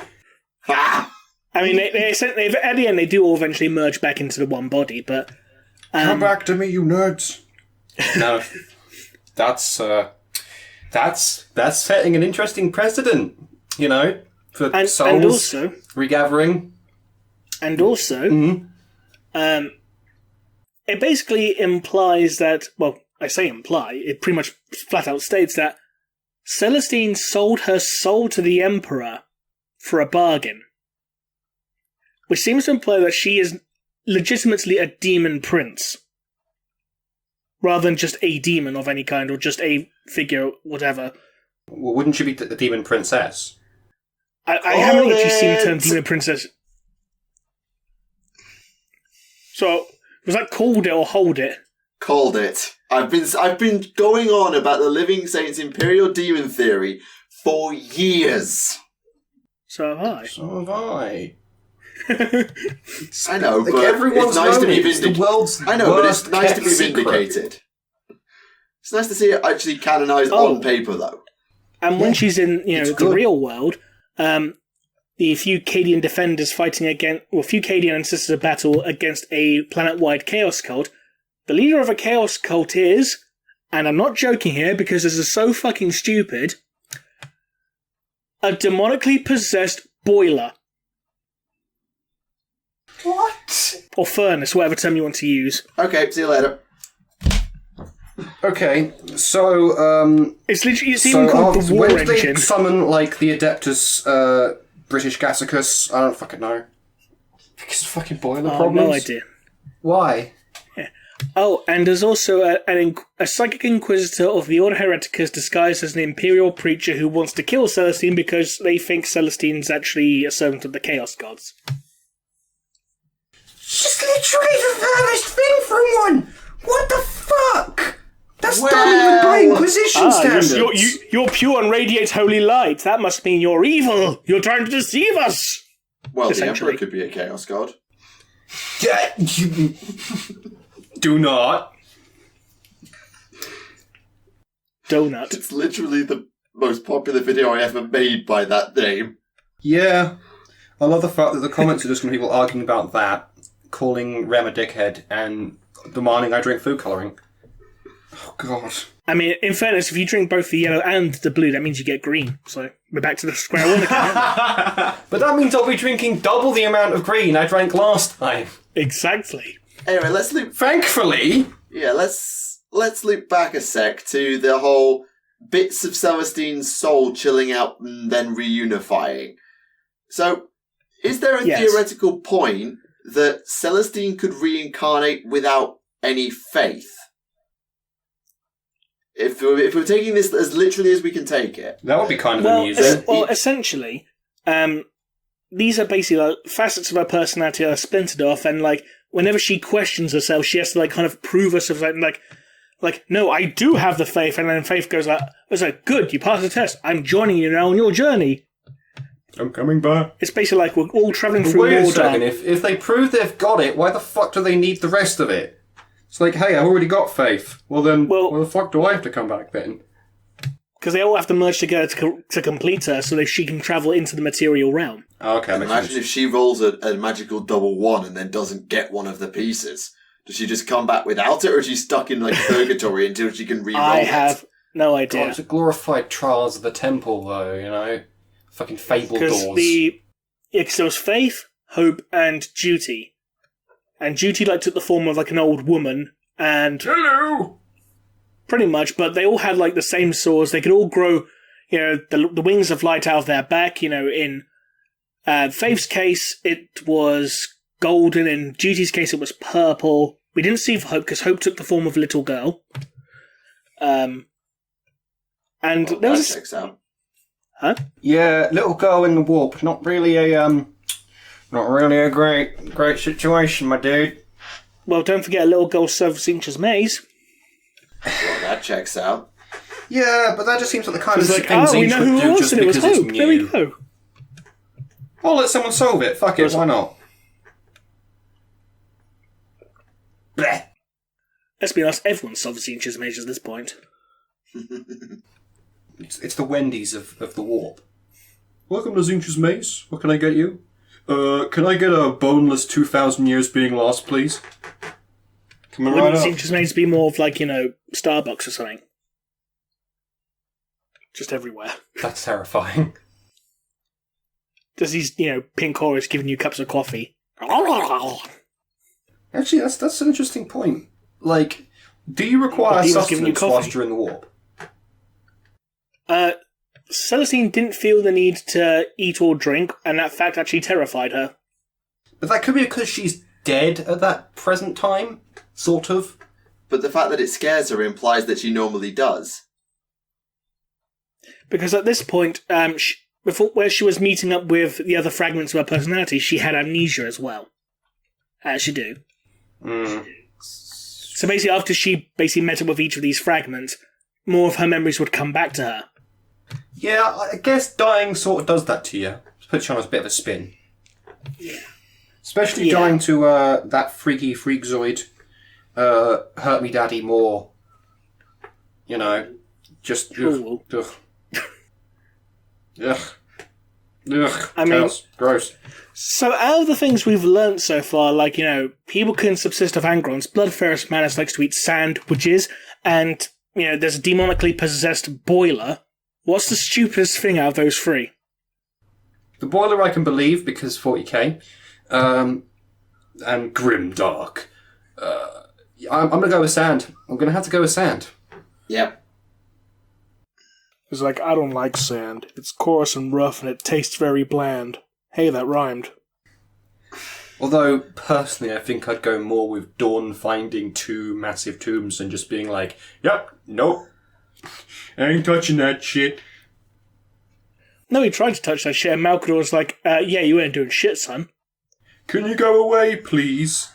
Ah! I mean, they've at the end, they do all eventually merge back into the one body, but... Come back to me, you nerds! No. That's setting an interesting precedent, you know, for souls and also, regathering. And also, it basically implies that, well, I say imply, it pretty much flat out states that Celestine sold her soul to the Emperor for a bargain. Which seems to imply that she is legitimately a demon prince. Rather than just a demon of any kind, or just a figure, whatever. Well, wouldn't she be the demon princess? I haven't actually seen the term demon princess. So, was that called it or hold it? Called it. I've been going on about the Living Saints Imperial Demon theory for years. So have I. So have I. I know, Like, but everyone's it's nice to be known it. It's the vindicated. world's I know, but it's worst nice to be kept secret. vindicated. It's nice to see it actually canonized on paper, though. And when she's in, the good. real world, the few Cadian defenders fighting against, or a few Cadian ancestors of battle against a planet-wide chaos cult, the leader of a chaos cult is, and I'm not joking here because this is so fucking stupid, a demonically possessed boiler. What? Or furnace, whatever term you want to use. Okay, see you later. Okay, so It's even called the War when did Engine. they summon like the Adeptus British Gassicus? I don't fucking know. Because fucking boiler Oh, problems? no idea. Why? Oh, and there's also a psychic inquisitor of the Order Hereticus disguised as an imperial preacher who wants to kill Celestine because they think Celestine's actually a servant of the Chaos Gods. She's literally the furthest thing from one! What the fuck? That's not even by Inquisition standards! You're pure and radiate holy light. That must mean you're evil. You're trying to deceive us. Well, the Essentially. Emperor could be a Chaos God. Do not. Donut. It's literally the most popular video I ever made by that name. Yeah. I love the fact that the comments are just going to be people arguing about that, calling Rem a dickhead, and demanding I drink food colouring. Oh, God. I mean, in fairness, if you drink both the yellow and the blue, that means you get green. So we're back to the square one again. But that means I'll be drinking double the amount of green I drank last time. Exactly. Anyway, let's loop. Thankfully. Yeah, let's loop back a sec to the whole bits of Celestine's soul chilling out and then reunifying. So, is there a theoretical point that Celestine could reincarnate without any faith? If we're taking this as literally as we can take it. That would be kind of amusing. Essentially, these are basically like facets of her personality that are splintered off, and like whenever she questions herself, she has to like kind of prove herself like no, I do have the faith, and then Faith goes like, good, you passed the test. I'm joining you now on your journey. I'm coming back. It's basically like we're all travelling But through wait a Mordor. second, if they prove they've got it, why the fuck do they need the rest of it? It's like, hey, I've already got faith. Well then, why the fuck do I have to come back then? Because they all have to merge together to complete her so that she can travel into the material realm. Okay, Imagine if she rolls a magical double one and then doesn't get one of the pieces. Does she just come back without it, or is she stuck in like purgatory until she can re-roll I it? have no idea. God, it's a glorified Trials of the Temple, though, you know? Fucking Fable Because doors. there was faith, hope, and duty. And duty like took the form of like an old woman, and Hello! pretty much, but they all had like the same swords. They could all grow, you know, the wings of light out of their back. You know, in Faith's case, it was golden. In Duty's case, it was purple. We didn't see Hope because Hope took the form of a little girl. And Well, there that was checks out. Yeah, little girl in the warp. Not really a great situation, my dude. well, don't forget a little girl serves Inch's maze. Well, that checks out. Yeah, but that just seems like the kind of It's like, thing we Zinch know would who do it was, just and it was because it's Hope. There we new. go. Well, let someone solve it. Fuck it, why not? Bleh. Let's be honest, everyone solves Inch's maze at this point. It's the Wendy's of the warp. Welcome to Zinch's Maze. What can I get you? Can I get a boneless 2,000 years being lost, please? Coming right Wouldn't up. Inch's maze be more of like, you know, Starbucks or something? Just everywhere. That's terrifying. Does these, you know, pink horrors giving you cups of coffee? Actually, that's an interesting point. Like, do you require Demons giving you sustenance coffee. whilst you're in the warp? Celestine didn't feel the need to eat or drink, and that fact actually terrified her. But that could be because she's dead at that present time, sort of. But the fact that it scares her implies that she normally does. Because at this point, before where she was meeting up with the other fragments of her personality, she had amnesia as well. As you do. So basically, after she basically met up with each of these fragments, more of her memories would come back to her. Yeah, I guess dying sort of does that to you. Puts you on a bit of a spin. Yeah. Especially Yeah. dying to that freaky freakazoid, hurt me daddy more. You know, just Ooh. ugh. Ugh. Ugh. I mean- gross. So out of the things we've learnt so far, like, you know, people can subsist of Angrons, Bloodthirst Manus likes to eat sandwiches, and, you know, there's a demonically possessed boiler. What's the stupidest thing out of those three? The boiler I can believe because 40k, and grimdark. I'm gonna go with sand. I'm gonna have to go with sand. Yep. It's like, I don't like sand. It's coarse and rough, and it tastes very bland. Hey, that rhymed. Although, personally, I think I'd go more with Dawn finding two massive tombs and just being like, Yep, nope. I ain't touching that shit. No, he tried to touch that shit, and Malkador was like, yeah, you ain't doing shit, son. Can you go away, please?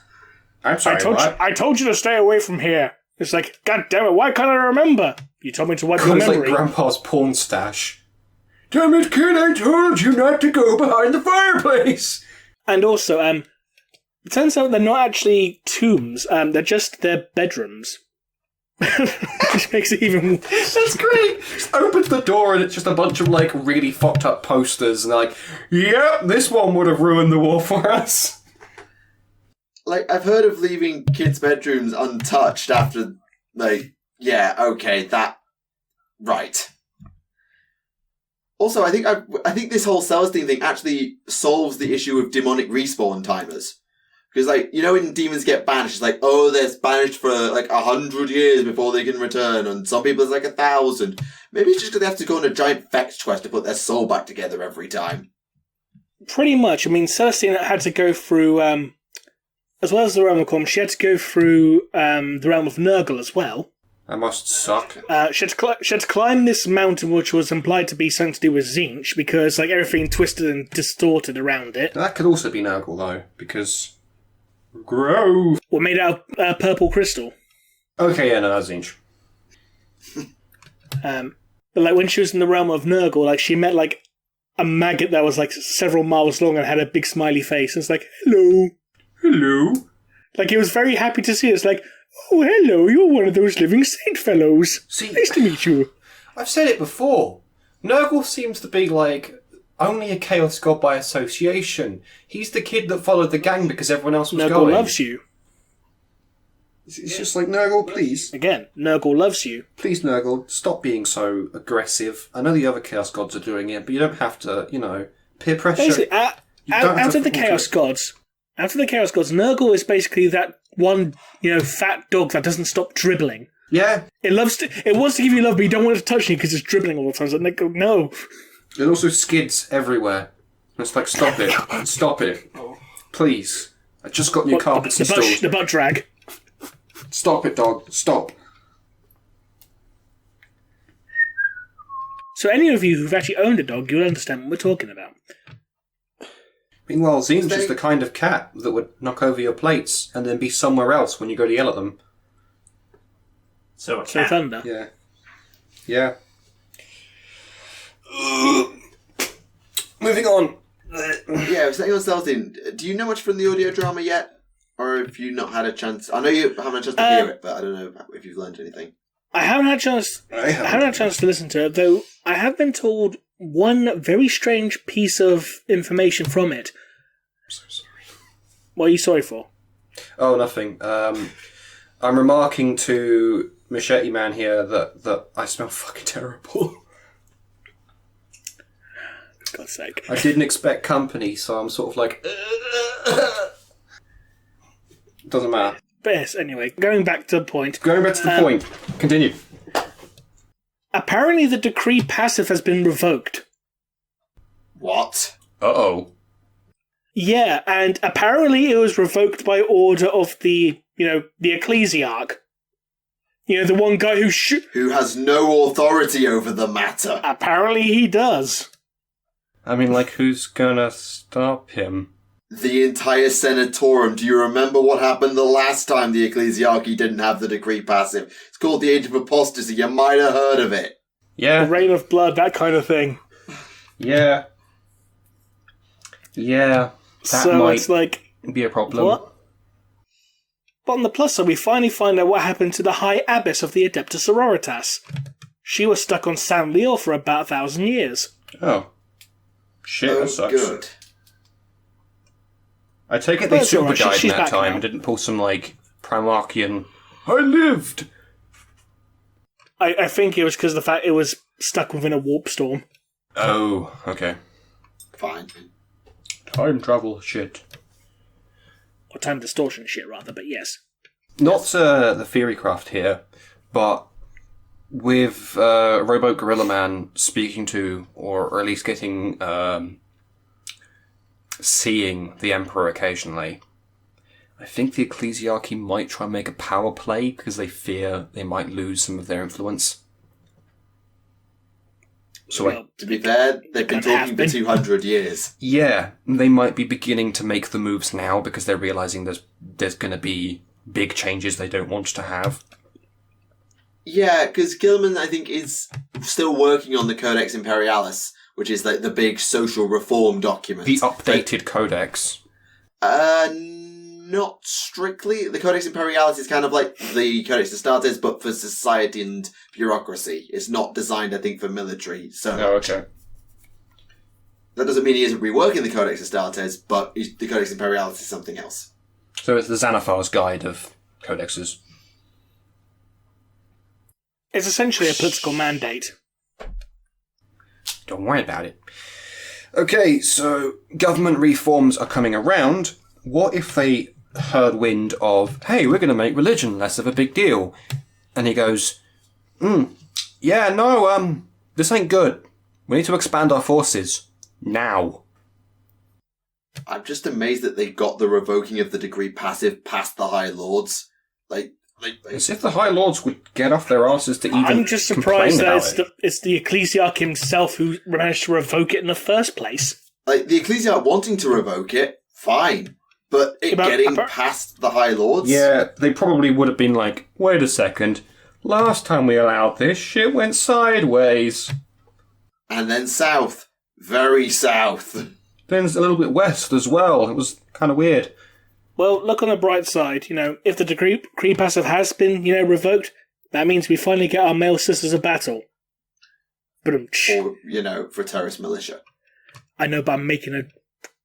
I'm sorry, what? I told you to stay away from here. It's like, God damn it, why can't I remember? You told me to wipe your it's like memory. Grandpa's porn stash. Damn it, kid, I told you not to go behind the fireplace! And also, it turns out they're not actually tombs, they're just their bedrooms. Which makes it even worse. That's great! Just opens the door and it's just a bunch of, like, really fucked up posters and they're like, Yep, this one would have ruined the war for us. Like, I've heard of leaving kids' bedrooms untouched after, like, yeah, okay, that... Right. Also, I think this whole Celestine thing actually solves the issue of demonic respawn timers. Because, like, you know when demons get banished, it's like, oh, they're banished for, like, 100 years before they can return, and some people it's like 1,000. Maybe it's just because they have to go on a giant fetch quest to put their soul back together every time. Pretty much. I mean, Celestine had to go through, as well as the Realm of Corm, she had to go through the Realm of Nurgle as well. that must suck. She had to climb this mountain, which was implied to be something to do with Zinch, because, like, everything twisted and distorted around it. That could also be Nurgle, though, because... Gross. Were made out of purple crystal. Okay, yeah, no, that's Zinch. But, like, when she was in the realm of Nurgle, like, she met, like, a maggot that was, like, several miles long and had a big smiley face. And it's like, hello. Hello. Like, he was very happy to see us. Like, oh, hello, you're one of those living saint fellows. See, Nice to meet you. I've said it before. Nurgle seems to be, like, only a Chaos God by association. He's the kid that followed the gang because everyone else was Nurgle going. loves you. It's just like, Nurgle, please. Again, Nurgle loves you. Please, Nurgle, stop being so aggressive. I know the other Chaos Gods are doing it, but you don't have to, peer pressure. Basically, out of the Chaos Gods, Nurgle is basically that one, fat dog that doesn't stop dribbling. Yeah. It wants to give you love, but you don't want it to touch you because it's dribbling all the time. So they go, no. It also skids everywhere. It's like, stop it. Stop it. Please. I just got new carpets installed. The butt drag. Stop it, dog. Stop. So any of you who've actually owned a dog, you'll understand what we're talking about. Meanwhile, Zine's just the kind of cat that would knock over your plates and then be somewhere else when you go to yell at them. So Thunder. Yeah. Yeah. Moving on. Yeah, saying on Celestine, do you know much from the audio drama yet? Or have you not had a chance? I know you haven't had a chance to hear it, but I don't know if you've learned anything. I haven't had a chance. I haven't had a chance to listen to it, though. I have been told one very strange piece of information from it. I'm so sorry. What are you sorry for? Oh, nothing. I'm remarking to Machete Man here that I smell fucking terrible. For God's sake. I didn't expect company, so I'm sort of like... Doesn't matter. But yes, anyway, going back to the point. Point. Continue. Apparently the decree passive has been revoked. What? Uh-oh. Yeah, and apparently it was revoked by order of the ecclesiarch. The one guy who has no authority over the matter. Apparently he does. I mean, who's gonna stop him? The entire Senatorum. Do you remember what happened the last time the Ecclesiarchy didn't have the decree passive? It's called the Age of Apostasy. You might have heard of it. Yeah. The Reign of Blood, that kind of thing. Yeah. Yeah. That might be a problem. What? But on the plus side, we finally find out what happened to the High Abbess of the Adeptus Sororitas. She was stuck on San Leal for about 1,000 years. Oh. Shit, that sucks. Good. I take it they That's all super right, died in she's that back time now. and didn't pull some, Primarchian... I lived! I think it was because of the fact it was stuck within a warp storm. Oh, okay. Fine. Time travel shit. Or time distortion shit, rather, but yes. Not the Theorycraft here, but with Rowboat Gorilla Man speaking to, or at least getting... seeing the Emperor occasionally, I think the Ecclesiarchy might try and make a power play because they fear they might lose some of their influence. So, to be fair, they've been talking for 200 years. Yeah, they might be beginning to make the moves now because they're realizing there's going to be big changes they don't want to have. Yeah, because Gilman, I think, is still working on the Codex Imperialis, which is the big social reform document. The updated codex. Not strictly. The Codex Imperialis is kind of like the Codex Astartes, but for society and bureaucracy. It's not designed, I think, for military. So Oh, okay. that doesn't mean he isn't reworking the Codex Astartes, but the Codex Imperialis is something else. So it's the Xanathar's guide of codexes. It's essentially a political mandate. Don't worry about it. Okay, so government reforms are coming around. What if they heard wind of, hey, we're going to make religion less of a big deal? And he goes, yeah, no, this ain't good. We need to expand our forces. Now. I'm just amazed that they got the revoking of the decree passive past the High Lords. As if the High Lords would get off their asses to even I'm just surprised complain that about it's the Ecclesiarch himself who managed to revoke it in the first place. The Ecclesiarch wanting to revoke it, fine. But getting past the High Lords? Yeah, they probably would have been like, wait a second, last time we allowed this, shit went sideways. And then south. Very south. Then a little bit west as well. It was kind of weird. Well, look on the bright side. If the decree passive has been, revoked, that means we finally get our male sisters of battle. Or, for terrorist militia. I know, but I'm making a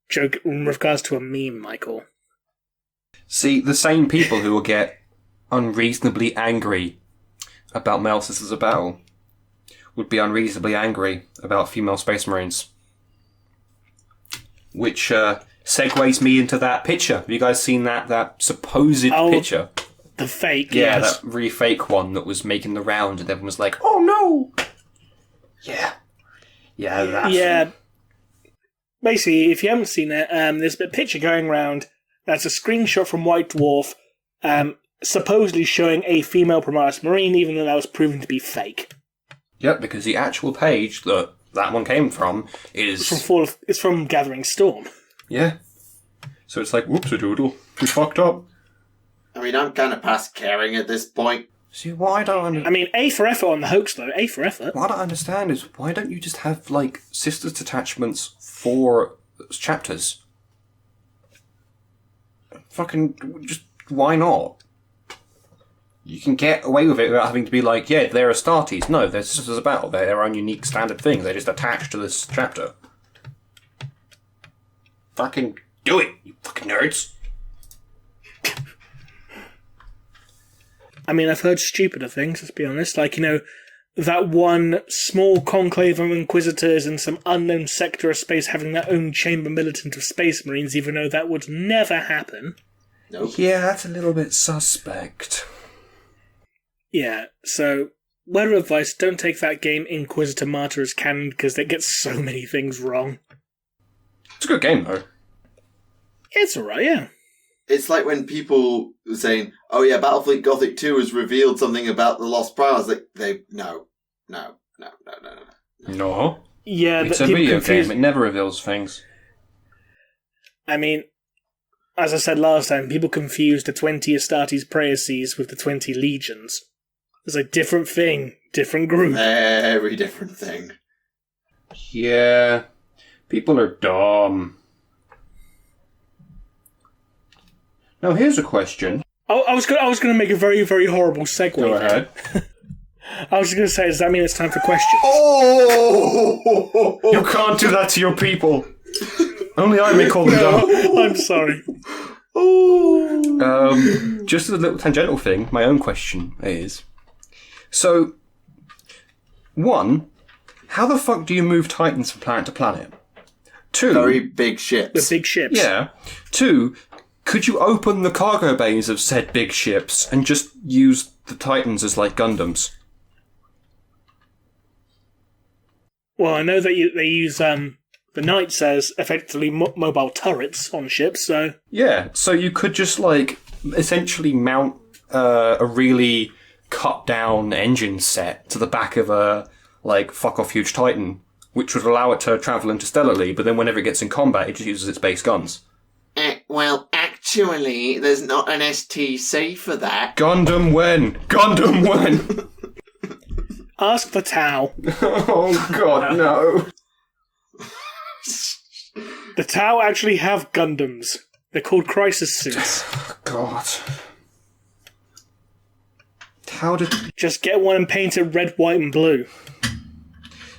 joke in regards to a meme, Michael. See, the same people who will get unreasonably angry about male sisters of battle would be unreasonably angry about female Space Marines. Which segues me into that picture. Have you guys seen that supposed picture? The fake, Yeah, yes. that really fake one that was making the round, and everyone was like, "Oh no!" Yeah, that's Yeah. Basically, if you haven't seen it, there's a picture going around. That's a screenshot from White Dwarf, supposedly showing a female Primaris Marine, even though that was proven to be fake. Yep, because the actual page that one came from is It's from Gathering Storm. Yeah. So it's like, whoops-a-doodle, we fucked up. I mean, I'm kind of past caring at this point. See, what I don't understand... I mean, A for effort on the hoax, though. A for effort. What I don't understand is, why don't you just have, like, sisters detachments for chapters? Fucking, just, why not? You can get away with it without having to be like, yeah, they're Astartes. No, they're sisters of battle. They're their own unique standard thing. They're just attached to this chapter. Fucking do it, you fucking nerds. I mean, I've heard stupider things, let's be honest. Like, that one small conclave of Inquisitors in some unknown sector of space having their own chamber militant of Space Marines, even though that would never happen. Nope. Yeah, that's a little bit suspect. Yeah, so, word of advice, don't take that game Inquisitor Martyr as canon, because they get so many things wrong. It's a good game, though. It's alright, yeah. It's like when people were saying, "Oh yeah, Battlefleet Gothic 2 has revealed something about the Lost Priors." Like, no. No. Yeah, It's but a people video confuse- game, it never reveals things. I mean, as I said last time, people confuse the 20 Astartes Praeses with the 20 Legions. It's a different thing, different group. Very different thing. Yeah. People are dumb. Now, here's a question. I was going to make a very, very horrible segue. Go there. ahead. I was going to say, does that mean it's time for questions? Oh! You can't do that to your people. Only I may call them dumb. I'm sorry. Just as a little tangential thing, my own question is... So, one, how the fuck do you move Titans from planet to planet? Two... Very big ships. The big ships. Yeah. Two, could you open the cargo bays of said big ships and just use the Titans as, like, Gundams? Well, I know that they use the Knights as effectively mobile turrets on ships, so... Yeah, so you could just, like, essentially mount a really cut-down engine set to the back of a, like, fuck-off huge Titan, which would allow it to travel interstellarly, but then whenever it gets in combat, it just uses its base guns. Well, actually, there's not an STC for that. Gundam when? Gundam when? Ask the Tau. Oh, God, no. The Tau actually have Gundams. They're called crisis suits. God. How did... Just get one and paint it red, white, and blue.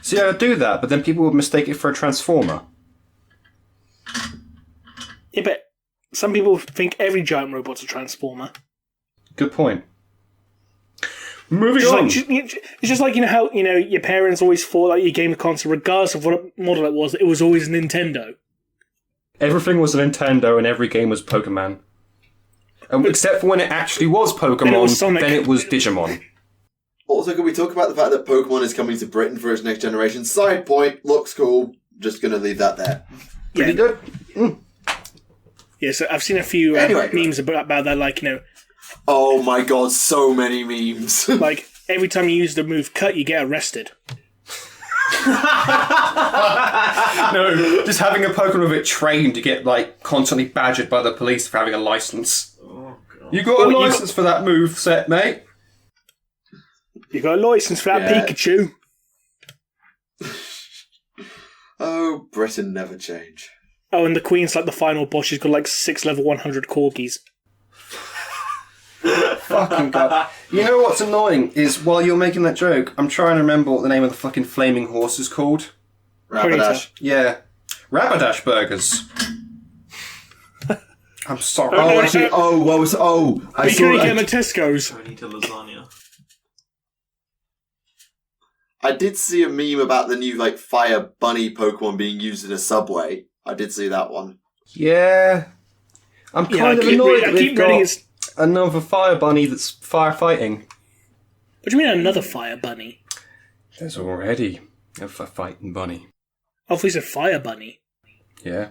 See, I would do that, but then people would mistake it for a Transformer. Yeah, but some people think every giant robot's a Transformer. Good point. Moving Just on. like, it's just like, how, your parents always thought that your game console, regardless of what model it was always a Nintendo. Everything was a Nintendo and every game was Pokemon. Except for when it actually was Pokemon, Then it was Sonic. then it was Digimon. Also, can we talk about the fact that Pokemon is coming to Britain for its next generation? Side point, looks cool. Just gonna leave that there. Pretty good. Yeah, so I've seen a few Anyway. memes about that, like, Oh my god, so many memes. like, every time you use the move cut, you get arrested. No, just having a Pokemon with it trained to get, like, constantly badgered by the police for having a license. Oh, God. You got a license for that move set, mate? You got a license for that Yeah. Pikachu. Oh, Britain never change. Oh, and the Queen's like the final boss. She's got like 6 level 100 corgis. Fucking God. You know what's annoying is while you're making that joke, I'm trying to remember what the name of the fucking flaming horse is called. Rapidash. Yeah. Rapidash burgers. I'm sorry. Oh, actually, what was? Oh, I you can saw. get them at Tesco's. I need a lasagna. I did see a meme about the new fire bunny Pokemon being used in a subway. I did see that one. Yeah. I'm kind of annoyed that they've got What another fire bunny that's firefighting. do you mean another fire bunny? There's already a fighting bunny. Oh, if we said fire bunny. Yeah.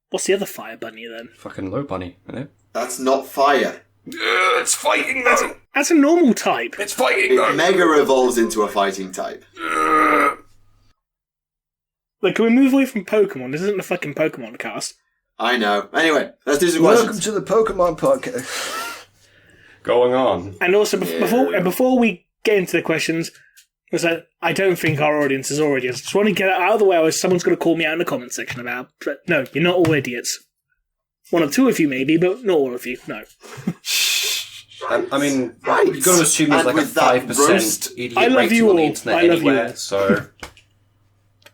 What's the other fire bunny then? Fucking low bunny, isn't it? That's not fire. It's fighting though! That's a normal type. It's fighting It though! mega evolves into a fighting type. Like, can we move away from Pokemon? This isn't a fucking Pokemon cast. I know. Anyway, let's do some Welcome questions. to the Pokemon podcast. Going on. And also, before we get into the questions, I don't think our audience is our audience. Just want to get it out of the way, or someone's going to call me out in the comment section about. But no, you're not all idiots. One or two of you maybe, but not all of you. No. I mean, Right. you've got to assume there's And like a with that 5% roast- idiot I love rating you on the all. internet I love you anywhere, all. so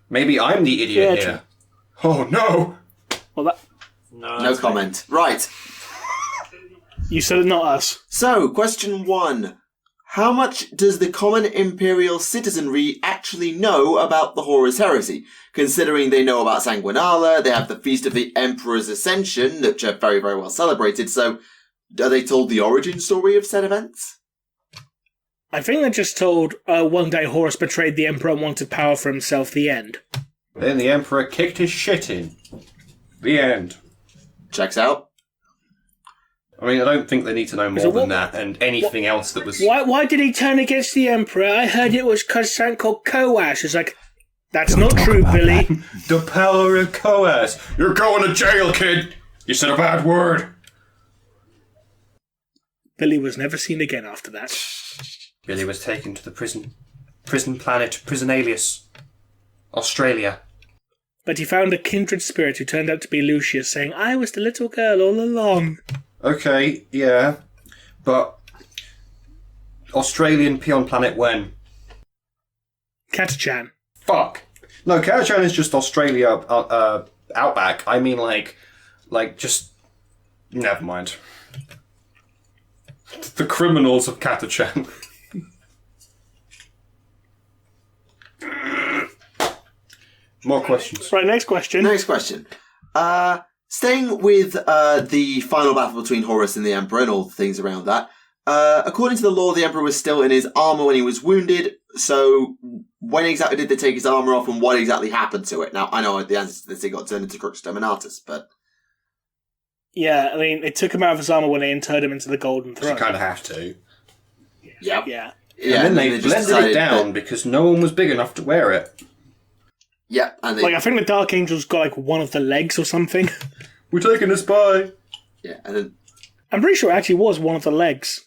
maybe I'm the idiot Yeah, here. Oh no! Well, that No comment. Right. you said it, not us. So, question 1. How much does the common Imperial citizenry actually know about the Horus Heresy? Considering they know about Sanguinala, they have the Feast of the Emperor's Ascension, which are very, very well celebrated, so are they told the origin story of said events? I think they're just told one day Horus betrayed the Emperor and wanted power for himself. The end. Then the Emperor kicked his shit in. The end. Checks out. I mean, I don't think they need to know more So than what- that, and anything else that was... Why did he turn against the Emperor? I heard it was because something called Koash. It's like, that's not true, Billy. The power of Coas! You're going to jail, kid! You said a bad word! Billy was never seen again after that. Billy was taken to the prison planet, Prisonalius, Australia. But he found a kindred spirit who turned out to be Lucius, saying, I was the little girl all along. Okay, yeah, but Australian peon planet when? Catachan. Fuck. No, Catachan is just Australia outback. I mean, like just never mind. The criminals of Catachan. More questions. Right, next question. Next question. Staying with the final battle between Horus and the Emperor and all the things around that, according to the lore, the Emperor was still in his armour when he was wounded, so when exactly did they take his armour off and what exactly happened to it? Now, I know the answer to this, it got turned into Crux Terminatus, but... Yeah, I mean, it took him out of his armour when they interred him into the Golden You Throne. kind of have to. Yep. Yeah. Yeah, And then they just blended decided it down that- because no one was big enough to wear it. Yeah, and they... Like, I think the Dark Angel's got, like, one of the legs or something. We're taking a spy. Yeah, and then... I'm pretty sure it actually was one of the legs.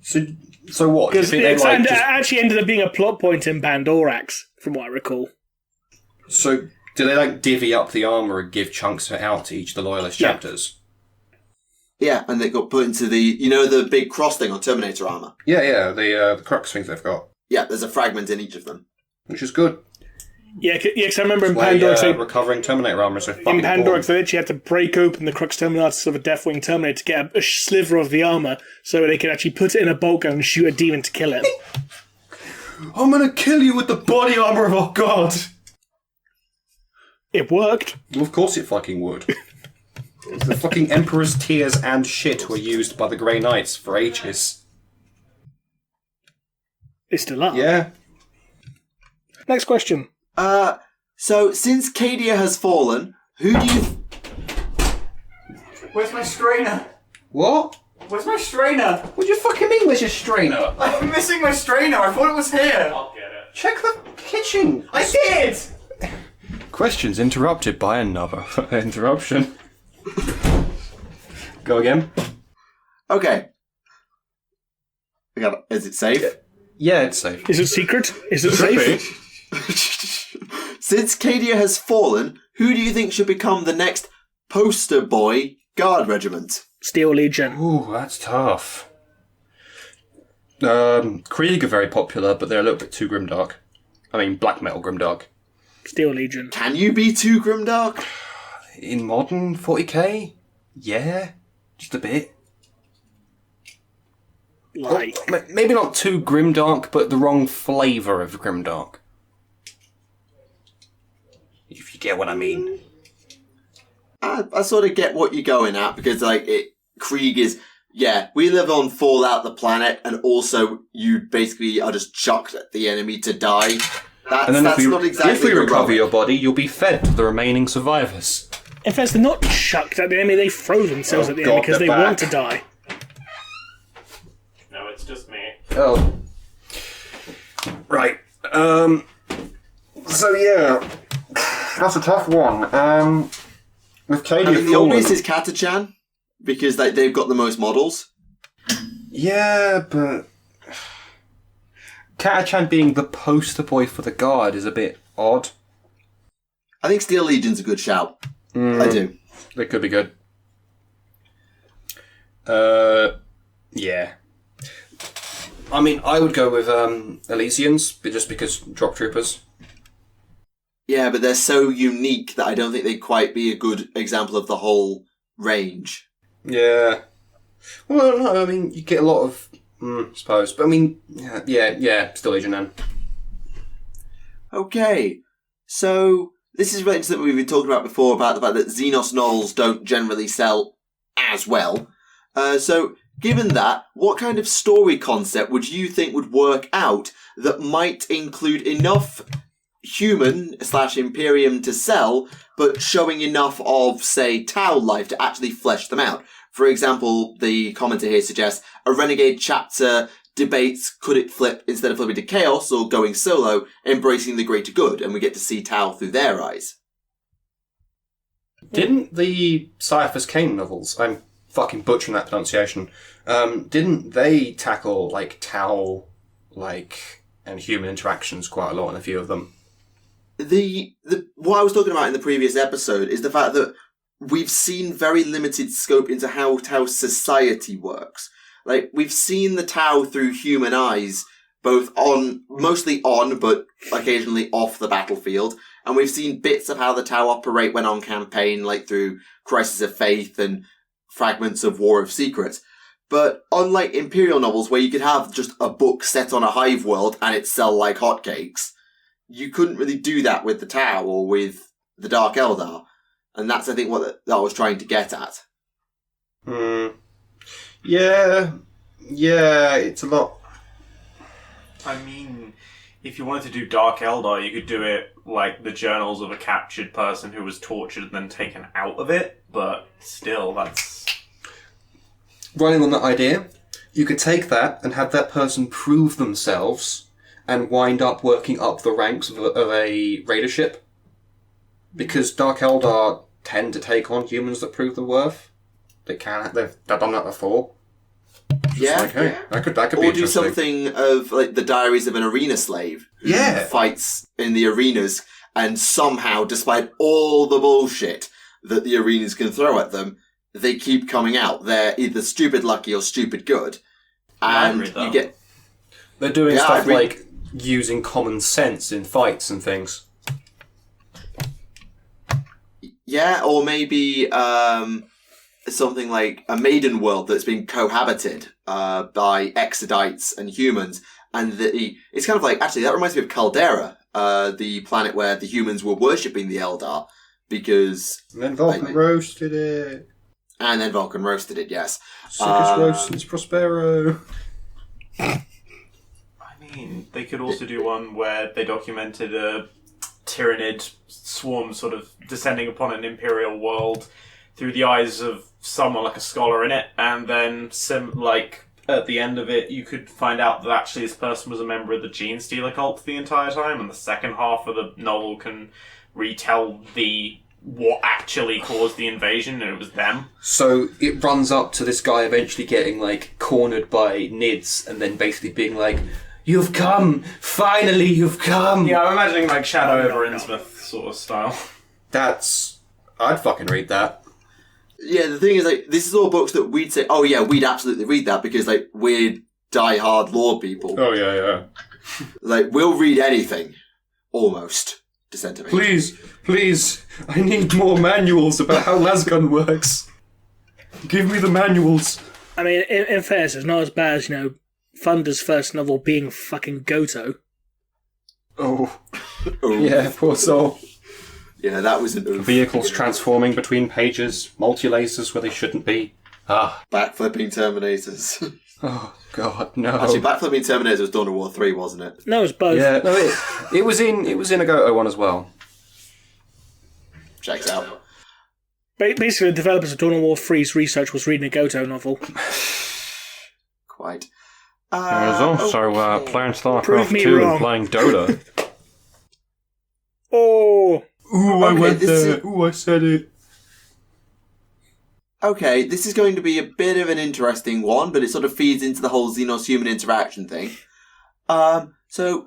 So what? Do you Because think they it actually ended up being a plot point in Pandorax, from what I recall. So do they divvy up the armor and give chunks of it out to each of the loyalist Yeah. chapters? Yeah, and they got put into the... the big cross thing on Terminator armour? Yeah, the crux things they've got, Yeah, there's a fragment in each of them. which is good. Yeah, because I remember in Why, Pandorax, recovering Terminator armor is so fucking in Pandorax, boring. they actually had to break open the Crux Terminatus of a Deathwing Terminator to get a sliver of the armour so they could actually put it in a bolt gun and shoot a demon to kill it. I'm gonna kill you with the body armor of our god. It worked. Well, of course it fucking would. The fucking Emperor's tears and shit were used by the Grey Knights for ages. It still are. Yeah. Next question. So, since Cadia has fallen, who do you... Where's my strainer? What? Where's my strainer? What do you fucking mean where's your strainer? I'm missing my strainer. I thought it was here. Check the kitchen. I did! Questions interrupted by another interruption. Go again. Okay. Is it safe? Yeah, it's safe. Is it secret? Is it safe? Since Cadia has fallen, who do you think should become the next poster boy guard regiment? Steel Legion. Ooh, that's tough. Krieg are very popular, but they're a little bit too grimdark. I mean, black metal grimdark. Steel Legion. Can you be too grimdark? In modern 40k? Yeah, just a bit. Like, Maybe not too grimdark, but the wrong flavour of grimdark. If you get what I mean. I sort of get what you're going at, because Krieg is, we live on Fallout the planet, and also you basically are just chucked at the enemy to die. And then That's if not exactly we recover heroic. your body, you'll be fed to the remaining survivors. in fact, they're not chucked at the enemy, they throw themselves at the enemy because they they're back. want to die. No, it's just me. Oh. Right. So yeah, that's a tough one. With Katie, I mean, the obvious is Katachan, because they've got the most models. Yeah, but Katachan being the poster boy for the guard is a bit odd. I think Steel Legion's a good shout. I do. They could be good. Yeah. I mean, I would go with Elysians, but just because drop troopers. Yeah, but they're so unique that I don't think they'd quite be a good example of the whole range. Yeah. Well, no, I mean, you get a lot of, I suppose, but I mean, yeah, still Legion then. Okay, so this is related to something we've been talking about before, about the fact that Xenos novels don't generally sell as well. So, given that, what kind of story concept would you think would work out that might include enough human/Imperium to sell, but showing enough of, say, Tau life to actually flesh them out? For example, the commenter here suggests a Renegade chapter debates could it flip instead of flipping to Chaos or going solo, embracing the greater good, and we get to see Tau through their eyes. Didn't the Cypher's Kane novels, I'm fucking butchering that pronunciation, didn't they tackle, Tau, and human interactions quite a lot in a few of them? The what I was talking about in the previous episode is the fact that we've seen very limited scope into how Tau society works. We've seen the Tau through human eyes, mostly on, but occasionally off the battlefield, and we've seen bits of how the Tau operate when on campaign, through Crisis of Faith and fragments of War of Secrets. But unlike Imperial novels, where you could have just a book set on a hive world and it sell like hotcakes, you couldn't really do that with the Tau or with the Dark Eldar. And that's, I think, what I was trying to get at. Yeah, it's a lot. I mean, if you wanted to do Dark Eldar, you could do it like the journals of a captured person who was tortured and then taken out of it, but still, that's... Running on that idea, you could take that and have that person prove themselves and wind up working up the ranks of a raidership. Because Dark Eldar tend to take on humans that prove their worth. They've done that before. Yeah. That could be Or do interesting. something of, the Diaries of an Arena Slave. Who fights in the arenas, and somehow, despite all the bullshit that the arenas can throw at them, they keep coming out. They're either stupid lucky or stupid good. And you get... They're doing stuff like using common sense in fights and things. Yeah, or maybe something like a maiden world that's been cohabited by Exodites and humans. And it's kind of actually, that reminds me of Caldera, the planet where the humans were worshipping the Eldar, because... And then Vulcan roasted it. And then Vulcan roasted it, yes. Sickest roast since Prospero. I mean, they could also do one where they documented a Tyranid swarm sort of descending upon an Imperial world through the eyes of someone like a scholar in it, and then at the end of it you could find out that actually this person was a member of the Gene Stealer cult the entire time, and the second half of the novel can retell what actually caused the invasion, and it was them. So it runs up to this guy eventually getting cornered by Nids and then basically being like, "You've come! Finally, you've come!" Yeah, I'm imagining Shadow over Innsmouth sort of style. I'd fucking read that. Yeah, the thing is, this is all books that we'd say, oh yeah, we'd absolutely read that, because, we're die-hard lore people. Oh, yeah. We'll read anything, almost, Descent of Please, I need more manuals about how lasgun works. Give me the manuals. I mean, in fairness, it's not as bad as, Thunder's first novel being fucking Goto. Oh. Yeah, poor soul. Yeah, that was an oof. Vehicles transforming between pages, multi-lasers where they shouldn't be. Backflipping Terminators. Oh, God, no. Actually, Backflipping Terminators was Dawn of War 3, wasn't it? No, it's both. Yeah, no, it was in a Goto one as well. Checks out. Basically, the developers of Dawn of War 3's research was reading a Goto novel. Quite. There's also playing Prove StarCraft me 2 wrong. and playing Dota. Oh! Ooh, I Okay, went this there. is- Ooh, I said it. Okay, this is going to be a bit of an interesting one, but it sort of feeds into the whole Xenos-human interaction thing. So,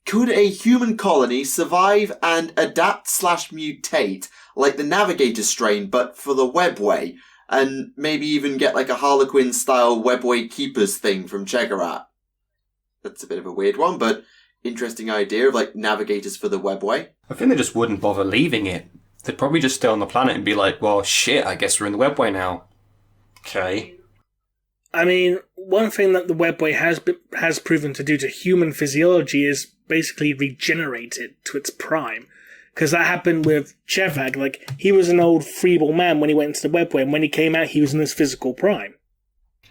could a human colony survive and adapt/mutate like the Navigator strain, but for the Webway? And maybe even get like a Harlequin-style Webway Keepers thing from Cheggarat? That's a bit of a weird one, but interesting idea of like Navigators for the Webway. I think they just wouldn't bother leaving it. They'd probably just stay on the planet and be like, well, shit, I guess we're in the Webway now. Okay. I mean, one thing that the Webway has proven to do to human physiology is basically regenerate it to its prime. Because that happened with Chevag. Like, he was an old feeble man when he went into the Webway, and when he came out, he was in his physical prime.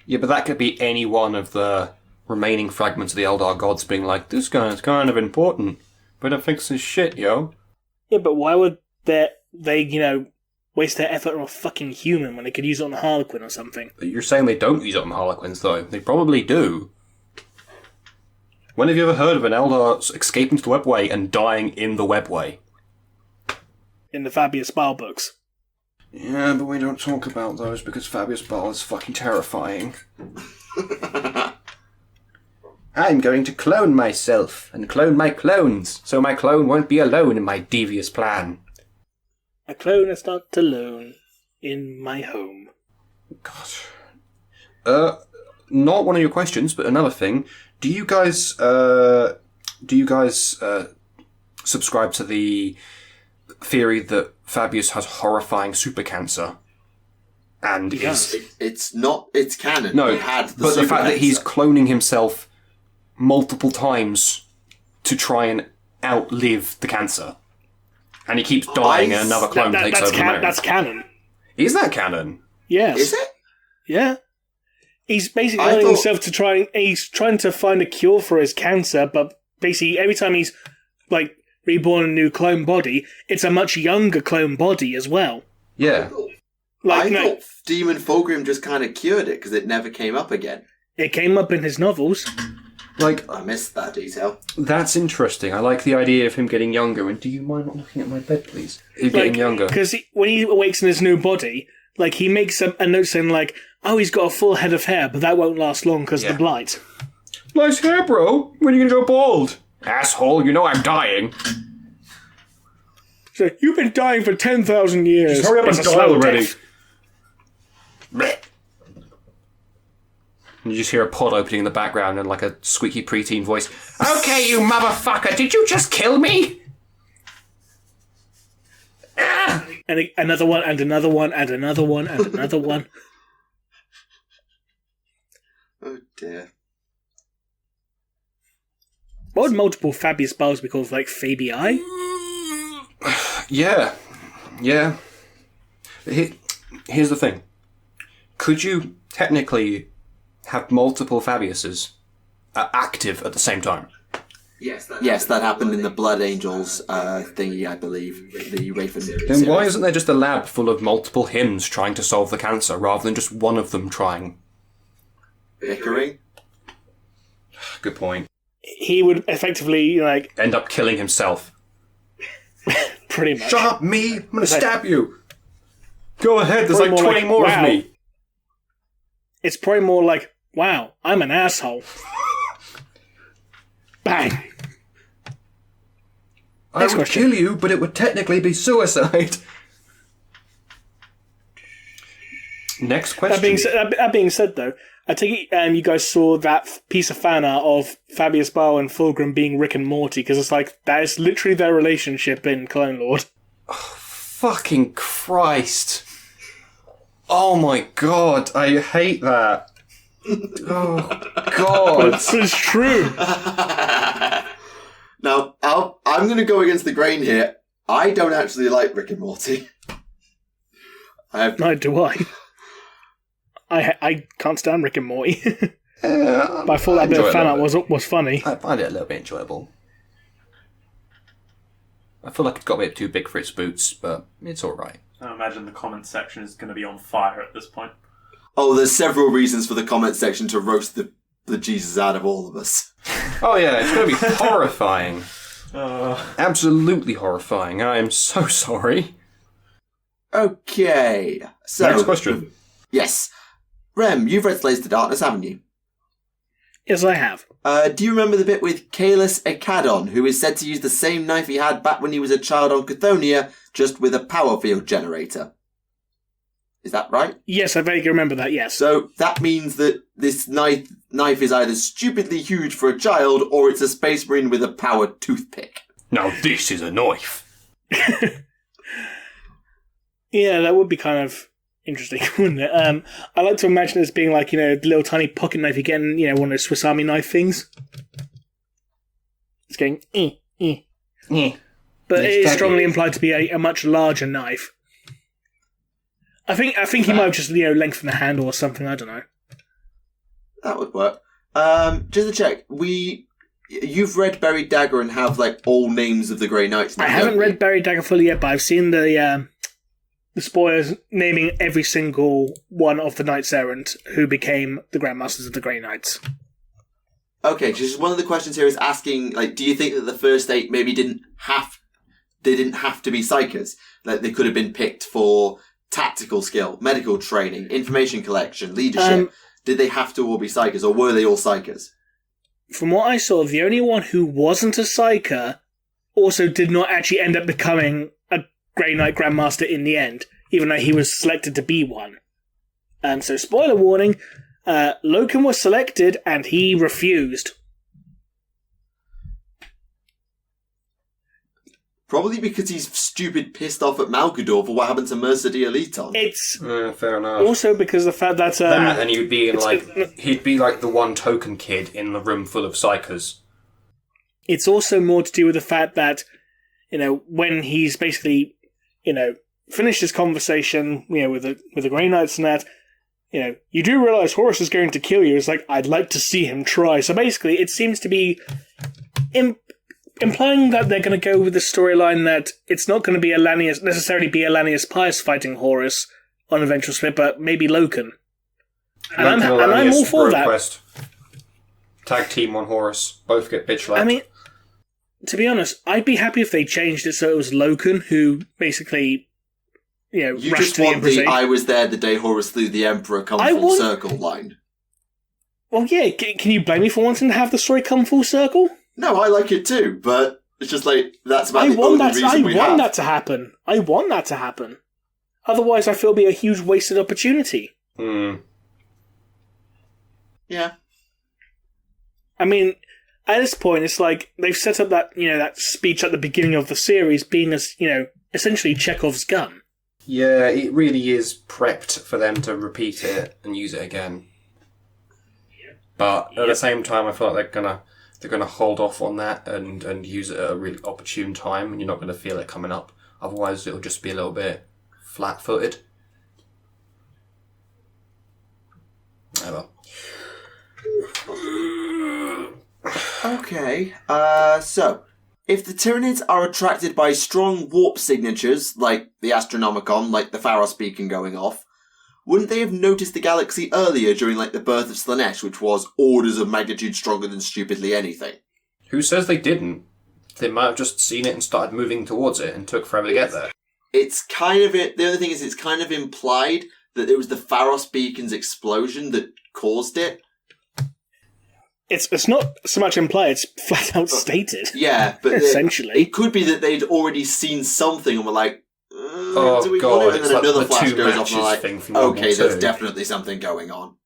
Yeah, but that could be any one of the remaining fragments of the Eldar gods being like, this guy's kind of important, but it fixes shit, yo. Yeah, but why would they waste their effort on a fucking human when they could use it on a Harlequin or something? You're saying they don't use it on Harlequins, though. They probably do. When have you ever heard of an Eldar escaping to the Webway and dying in the Webway? In the Fabius Bile books. Yeah, but we don't talk about those because Fabius Bile is fucking terrifying. I'm going to clone myself and clone my clones, so my clone won't be alone in my devious plan. A clone is not alone in my home. God. Not one of your questions, but another thing. Do you guys subscribe to the theory that Fabius has horrifying super cancer? And Yes. It's canon. No, He had the but the fact that he's cancer. cloning himself multiple times to try and outlive the cancer. And he keeps dying and another clone takes over the memory. That's canon. Is that canon? Yes. Is it? Yeah. He's basically I letting thought- himself he's trying to find a cure for his cancer, but basically every time he's, reborn a new clone body, it's a much younger clone body as well. Yeah. I thought Demon Fulgrim just kind of cured it because it never came up again. It came up in his novels. I missed that detail. That's interesting. I like the idea of him getting younger. And do you mind not looking at my bed, please? Getting younger. Because when he awakes in his new body, he makes a note saying, oh, he's got a full head of hair, but that won't last long because of the blight. Nice hair, bro. When are you going to go bald? Asshole, you know I'm dying. So, you've been dying for 10,000 years. Just hurry up It's and a die slow already. death. And you just hear a pod opening in the background and a squeaky preteen voice. Okay, you motherfucker, did you just kill me? Ah! And another one, and another one, and another one, and another one. Oh dear. What would multiple Fabius Biles be called? Fabii? Yeah. Here's the thing. Could you technically have multiple Fabiuses active at the same time? Yes, that happened in the Blood Angels thingy, I believe. The Raven. Then why isn't there just a lab full of multiple hymns trying to solve the cancer rather than just one of them trying? Bickering? Good point. He would effectively, End up killing himself. pretty much. Shut up, me! I'm gonna stab you! Go ahead, there's Probably more 20 more wow. of me! It's probably more wow, I'm an asshole. Bang. I Next would question. kill you, but it would technically be suicide. Next question. That being said, though, I take it you guys saw that piece of fan art of Fabius Bile and Fulgrim being Rick and Morty, because it's like, that is literally their relationship in Clone Lord. Fucking Christ. Oh my god, I hate that. Oh, God. It's true. Now, I'm going to go against the grain here. I don't actually like Rick and Morty. Neither do I. I can't stand Rick and Morty. But I thought that bit of fan art was funny. I find it a little bit enjoyable. I feel like it got a bit too big for its boots, but it's alright. I imagine the comment section is going to be on fire at this point. Oh, there's several reasons for the comment section to roast the Jesus out of all of us. Oh yeah, it's going to be horrifying. Absolutely horrifying. I am so sorry. Okay, so... Next question. Yes. Rem, you've read Slaves to Darkness, haven't you? Yes, I have. Do you remember the bit with Kalis Ekadon, who is said to use the same knife he had back when he was a child on Chthoniya, just with a power field generator? Is that right? Yes, I vaguely remember that, yes. So that means that this knife is either stupidly huge for a child, or it's a space marine with a powered toothpick. Now this is a knife. Yeah, that would be kind of interesting, wouldn't it? I like to imagine this being like, the little tiny pocket knife you get in, one of those Swiss Army knife things. It's going, But it is strongly implied to be a much larger knife. I think he might have just, lengthened the handle or something, I don't know. That would work. Just to check, you've read Buried Dagger and have, all names of the Grey Knights now, I haven't read Buried Dagger fully yet, but I've seen the spoilers naming every single one of the Knights Errant who became the Grandmasters of the Grey Knights. Okay, just one of the questions here is asking, do you think that the first 8 maybe didn't have to be Psykers? They could have been picked for tactical skill, medical training, information collection, leadership. Did they have to all be Psykers, or were they all Psykers? From what I saw, the only one who wasn't a Psyker also did not actually end up becoming a Grey Knight Grandmaster in the end, even though he was selected to be one. So, spoiler warning, Loken was selected and he refused. Probably because he's stupid pissed off at Malkador for what happened to Mercer de Eliton. It's fair enough. Also because of the fact that... that, and he'd be he'd be like the one token kid in the room full of Psykers. It's also more to do with the fact that, when he's basically, finished his conversation, with the Grey Knights and that, you do realise Horus is going to kill you. It's like, I'd like to see him try. So basically, it seems to be implying that they're going to go with the storyline that it's not going to be necessarily be Alanius Pius fighting Horus on Eventual Split, but maybe Loken. And I'm all for that. Quest. Tag team on Horus. Both get bitch slapped. I mean, to be honest, I'd be happy if they changed it so it was Loken who basically, you rushed just to the want Emperor's aid. I was there the day Horus slew the Emperor come full circle line. Well, yeah, can you blame me for wanting to have the story come full circle? No, I like it too, but it's just that's about the only reason we have. I want that to happen. I want that to happen. Otherwise, I feel it'll be a huge wasted opportunity. Yeah. I mean, at this point, it's like they've set up that that speech at the beginning of the series being as essentially Chekhov's gun. Yeah, it really is prepped for them to repeat it and use it again. But at the same time, I feel like they're gonna hold off on that and use it at a really opportune time, and you're not gonna feel it coming up. Otherwise, it'll just be a little bit flat-footed. Oh well. Okay, so, if the Tyranids are attracted by strong warp signatures, like the Astronomicon, like the Pharos beacon going off, wouldn't they have noticed the galaxy earlier during, the birth of Slanesh, which was orders of magnitude stronger than stupidly anything? Who says they didn't? They might have just seen it and started moving towards it and took forever to get there. It's kind of it. The other thing is it's kind of implied that it was the Pharos beacon's explosion that caused it. It's not so much implied, it's flat out stated. Yeah, but essentially. It could be that they'd already seen something and were like, do we God, want it? And it's then like another the flash two goes off matches and I'm like, thing from World War okay, there's II. definitely something going on.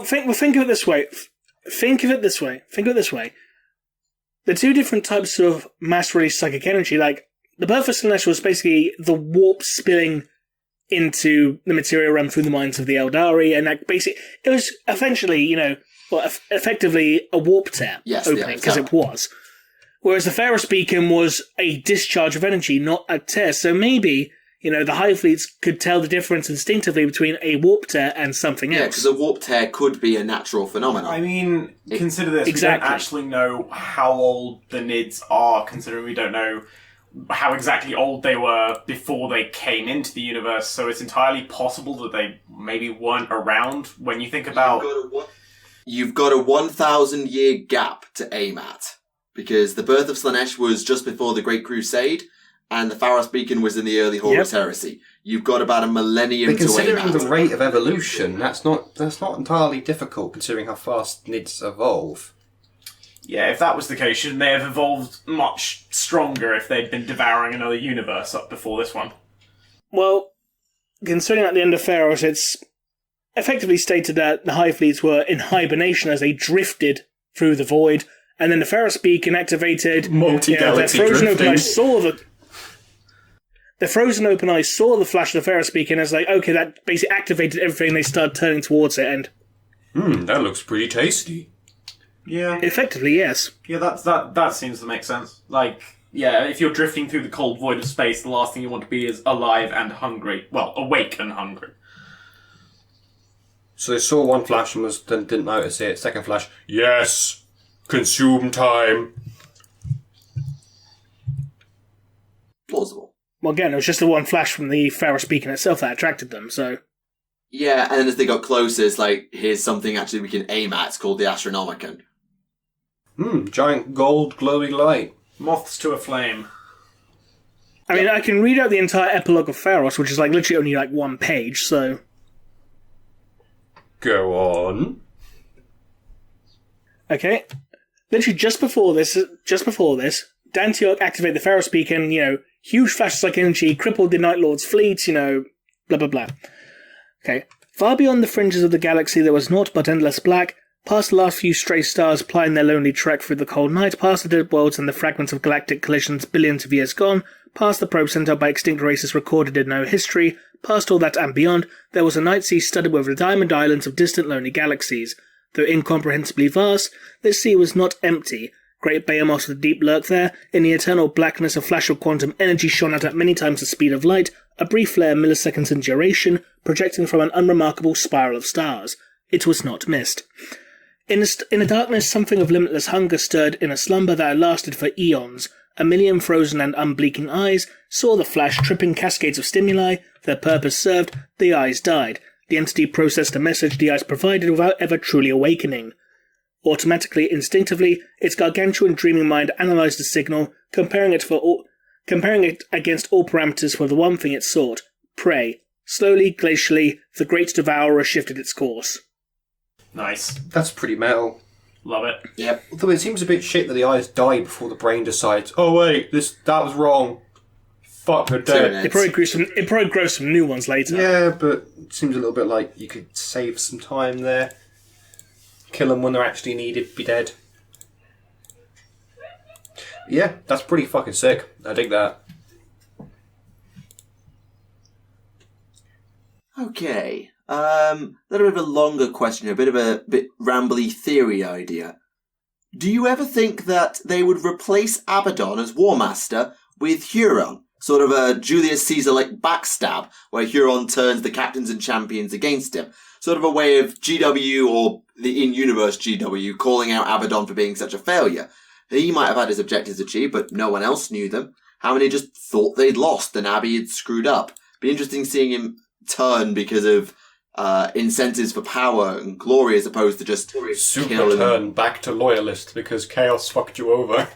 Think of it this way. Think of it this way. The two different types of mass-release psychic energy, like, the birth of Slanesh was basically the warp spilling into the material realm through the minds of the Eldari, and that it was eventually, effectively a warp tear opening, because it was. Whereas the Pharos Beacon was a discharge of energy, not a tear. So maybe, the Hive Fleets could tell the difference instinctively between a warp tear and something Yeah, else. because a warp tear could be a natural phenomenon. I mean, consider this. Exactly. We don't actually know how old the Nids are, considering we don't know how exactly old they were before they came into the universe, so it's entirely possible that they maybe weren't around when you think about... You've got a 1,000-year gap to aim at, because the birth of Slanesh was just before the Great Crusade, and the Pharos Beacon was in the early Horus Heresy. You've got about a millennium But to aim considering at. the rate of evolution, that's not entirely difficult, considering how fast Nids evolve. Yeah, if that was the case, shouldn't they have evolved much stronger if they'd been devouring another universe up before this one? Well, considering at the end of Pharos, it's effectively stated that the Hive Fleets were in hibernation as they drifted through the void, and then the Pharos Beacon activated. Multi-galaxy the frozen drifting. open eyes saw the frozen open eyes saw the flash of the Pharos Beacon as like, okay, that basically activated everything, and they started turning towards it, and That looks pretty tasty. Yeah. effectively, yes. Yeah, that seems to make sense. Like, yeah, if you're drifting through the cold void of space, the last thing you want to be is alive and hungry. Well, awake and hungry. So they saw one flash and then didn't notice it. Second flash, yes! Consume time! Plausible. Well, again, it was just the one flash from the Pharos Beacon itself that attracted them, so... Yeah, and then as they got closer, it's like, here's something actually we can aim at. It's called the Astronomicon. Giant gold glowing light. Moths to a flame. I mean, I can read out the entire epilogue of Pharos, which is like literally only like one page, so... Go on. Okay. Literally just before this, Dantiok activated the Pharos Beacon, huge flashes like energy, crippled the Night Lord's fleet, blah blah blah. Okay. Far beyond the fringes of the galaxy there was naught but endless black, past the last few stray stars plying their lonely trek through the cold night, past the dead worlds and the fragments of galactic collisions billions of years gone, past the probes sent out by extinct races recorded in no history, past all that and beyond, there was a night sea studded with the diamond islands of distant lonely galaxies. Though incomprehensibly vast, this sea was not empty. Great behemoths of the deep lurked there. In the eternal blackness, a flash of quantum energy shone out at many times the speed of light, a brief flare milliseconds in duration, projecting from an unremarkable spiral of stars. It was not mist. In the darkness, something of limitless hunger stirred in a slumber that had lasted for eons. A million frozen and unblinking eyes saw the flash, tripping cascades of stimuli. Their purpose served, the eyes died. The entity processed a message the eyes provided without ever truly awakening. Automatically, instinctively, its gargantuan dreaming mind analysed the signal, comparing it against all parameters for the one thing it sought: prey. Slowly, glacially, the great devourer shifted its course. Nice. That's pretty metal. Love it. Yep. Although it seems a bit shit that the eyes die before the brain decides, oh wait, that was wrong. Fuck, they're dead. It probably grows some new ones later. Yeah, but it seems a little bit like you could save some time there. Kill them when they're actually needed, be dead. Yeah, that's pretty fucking sick. I dig that. Okay. A little bit of a longer question, a bit of a bit rambly theory idea. Do you ever think that they would replace Abaddon as War Master with Huron? Sort of a Julius Caesar-like backstab, where Huron turns the captains and champions against him. Sort of a way of GW, or the in-universe GW, calling out Abaddon for being such a failure. He might have had his objectives achieved, but no one else knew them. How many just thought they'd lost and Abby had screwed up? Be interesting seeing him turn because of incentives for power and glory, as opposed to just Super kill him. turn back to loyalist because chaos fucked you over.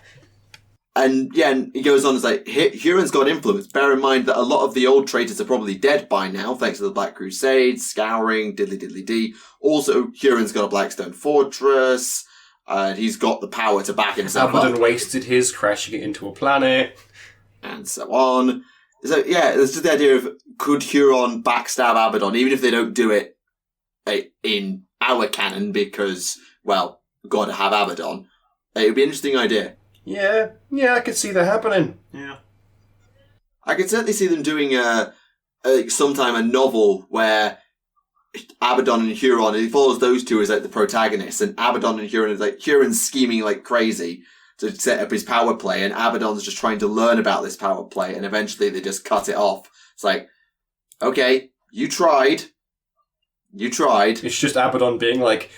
And yeah, and he goes on, it's like, Huron's got influence. Bear in mind that a lot of the old traitors are probably dead by now, thanks to the Black Crusade, Scouring, diddly-diddly-dee. Also, Huron's got a Blackstone Fortress, and he's got the power to back himself Abaddon up, wasted his, crashing it into a planet. and so on. So yeah, there's just the idea of could Huron backstab Abaddon, even if they don't do it in our canon because, well, gotta have Abaddon. It would be an interesting idea. Yeah, I could see that happening. Yeah. I could certainly see them doing sometime a novel where Abaddon and Huron, he follows those two as like the protagonists, and Abaddon and Huron is like Huron's scheming like crazy to set up his power play, and Abaddon's just trying to learn about this power play, and eventually they just cut it off. It's like, okay, you tried. It's just Abaddon being like,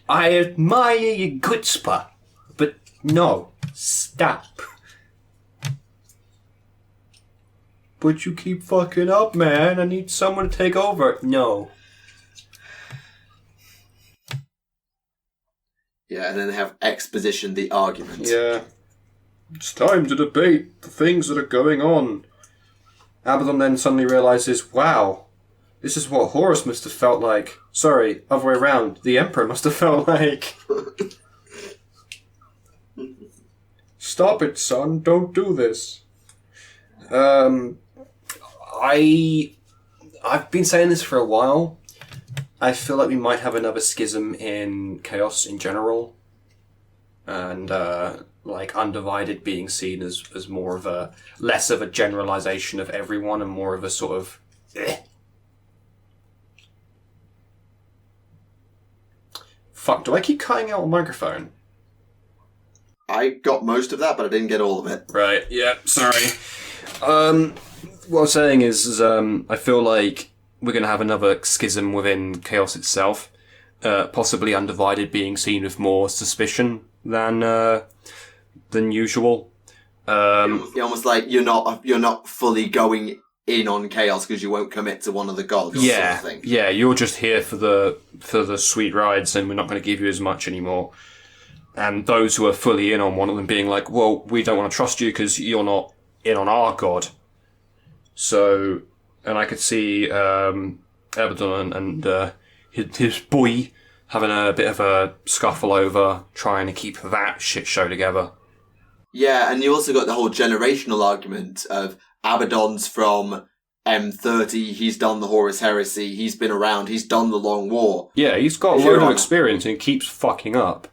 I admire your chutzpah, but no, stop. But you keep fucking up, man. I need someone to take over. No. Yeah, and then they have exposition the argument. Yeah. It's time to debate the things that are going on. Abaddon then suddenly realizes, wow, this is what Horus must have felt like. Sorry, other way around. The Emperor must have felt like. Stop it, son. Don't do this. I've been saying this for a while. I feel like we might have another schism in Chaos in general. And, like, Undivided being seen as more of a... less of a generalization of everyone and more of a sort of... Fuck, do I keep cutting out a microphone? I got most of that, but I didn't get all of it. Right, yeah, sorry. What I'm saying is I feel like we're going to have another schism within Chaos itself. Possibly Undivided being seen with more suspicion than usual. You're almost like you're not fully going in on Chaos because you won't commit to one of the gods. Yeah, sort of thing. Yeah. You're just here for the sweet rides, and we're not going to give you as much anymore. And those who are fully in on one of them being like, well, we don't want to trust you because you're not in on our god. So, and I could see Abaddon and his boy having a bit of a scuffle over trying to keep that shit show together. Yeah, and you also got the whole generational argument of Abaddon's from M30, he's done the Horus Heresy, he's been around, he's done the Long War. Yeah, he's got a load of experience and he keeps fucking up.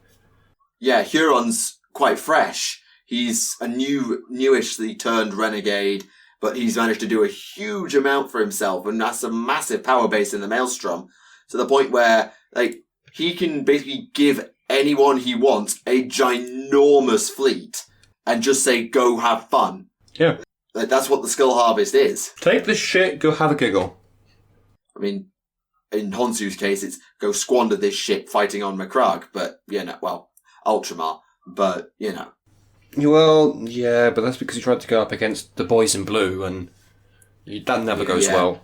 Yeah, Huron's quite fresh. He's a newishly turned renegade, but he's managed to do a huge amount for himself, and that's a massive power base in the Maelstrom, to the point where, like, he can basically give anyone he wants a ginormous fleet and just say, go have fun. Yeah. Like, that's what the Skull Harvest is. Take this shit, go have a giggle. I mean, in Honsu's case, it's go squander this shit fighting on Macragge, but, Ultramar, but, Well, yeah, but that's because he tried to go up against the boys in blue, and that never goes well.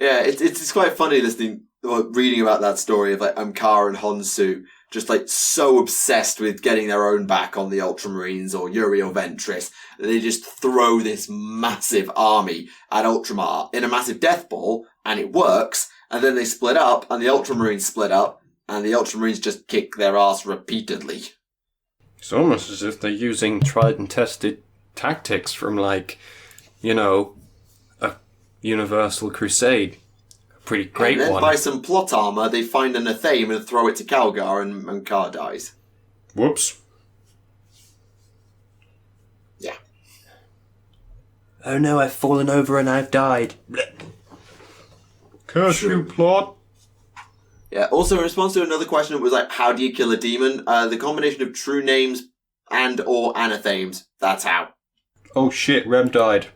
Yeah, it's quite funny reading about that story of like Amkar and Honsu just like so obsessed with getting their own back on the Ultramarines or Uriel Ventris that they just throw this massive army at Ultramar in a massive death ball, and it works, and then they split up, and the Ultramarines split up, and the Ultramarines just kick their ass repeatedly. It's almost as if they're using tried and tested tactics from, like, a Universal Crusade. A pretty great one. And then one. by some plot armor, they find an Athame and throw it to Calgar, and Kar dies. Whoops. Yeah. Oh no, I've fallen over and I've died. Curse you, plot. Yeah, also in response to another question, it was like, how do you kill a demon? The combination of true names and or anathames. That's how. Oh shit, Rem died.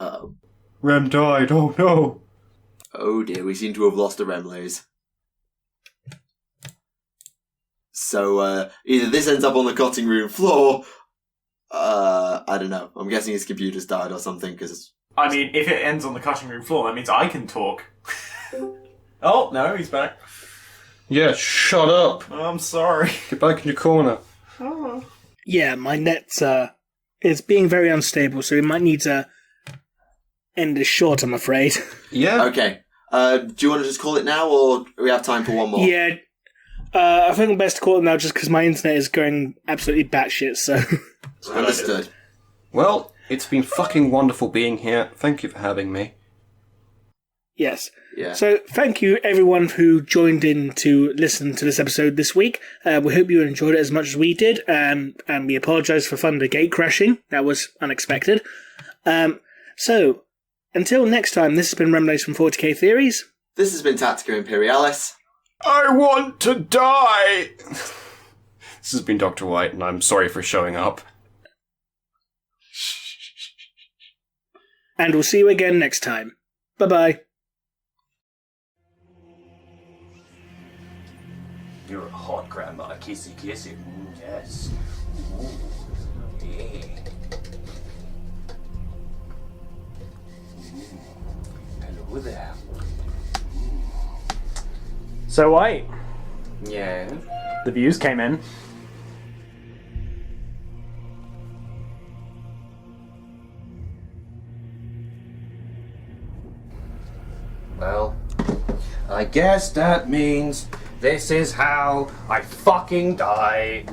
Uh-oh. Rem died, oh no. Oh dear, we seem to have lost a Remleiz. So, either this ends up on the cutting room floor, I don't know. I'm guessing his computer's died or something, because... I mean, if it ends on the cutting room floor, that means I can talk. Oh, no, he's back. Yeah, shut up. Oh, I'm sorry. Get back in your corner. Oh. Yeah, my net is being very unstable, so we might need to end this short, I'm afraid. Yeah. Okay. Do you want to just call it now, or do we have time for one more? Yeah. I think best to call it now just because my internet is going absolutely batshit, so... Understood. Well, It's been fucking wonderful being here. Thank you for having me. Yes. Yeah. So thank you everyone who joined in to listen to this episode this week. We hope you enjoyed it as much as we did, and we apologise for Thunder gate crashing. That was unexpected. So until next time, this has been Remleiz from 40k Theories. This has been Tactica Imperialis. I want to die! This has been Dr. White, and I'm sorry for showing up. And we'll see you again next time. Bye-bye. You're a hot grandma. Kissy, kissy. Yes. Yeah. Hello there. So, White, Yeah. the views came in. Well, I guess that means this is how I fucking die.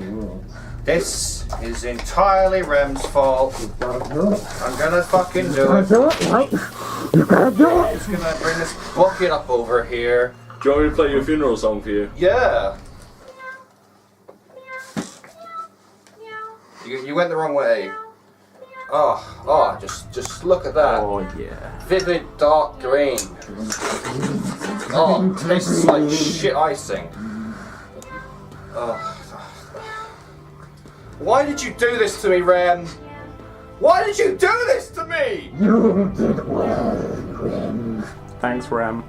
This is entirely Rem's fault. I'm gonna fucking do it. I'm just gonna bring this bucket up over here. Do you want me to play you a funeral song for you? Yeah. You went the wrong way. Oh, just look at that. Oh, yeah. Vivid dark green. Oh, tastes like shit icing. Oh. Why did you do this to me, Rem? Why did you do this to me? You did well, Grim. Thanks, Rem.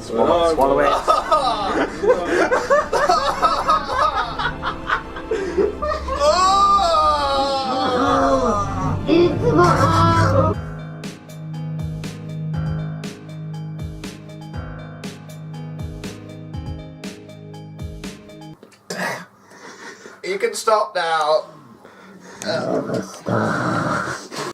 Swallow it. You can stop now. Never stop.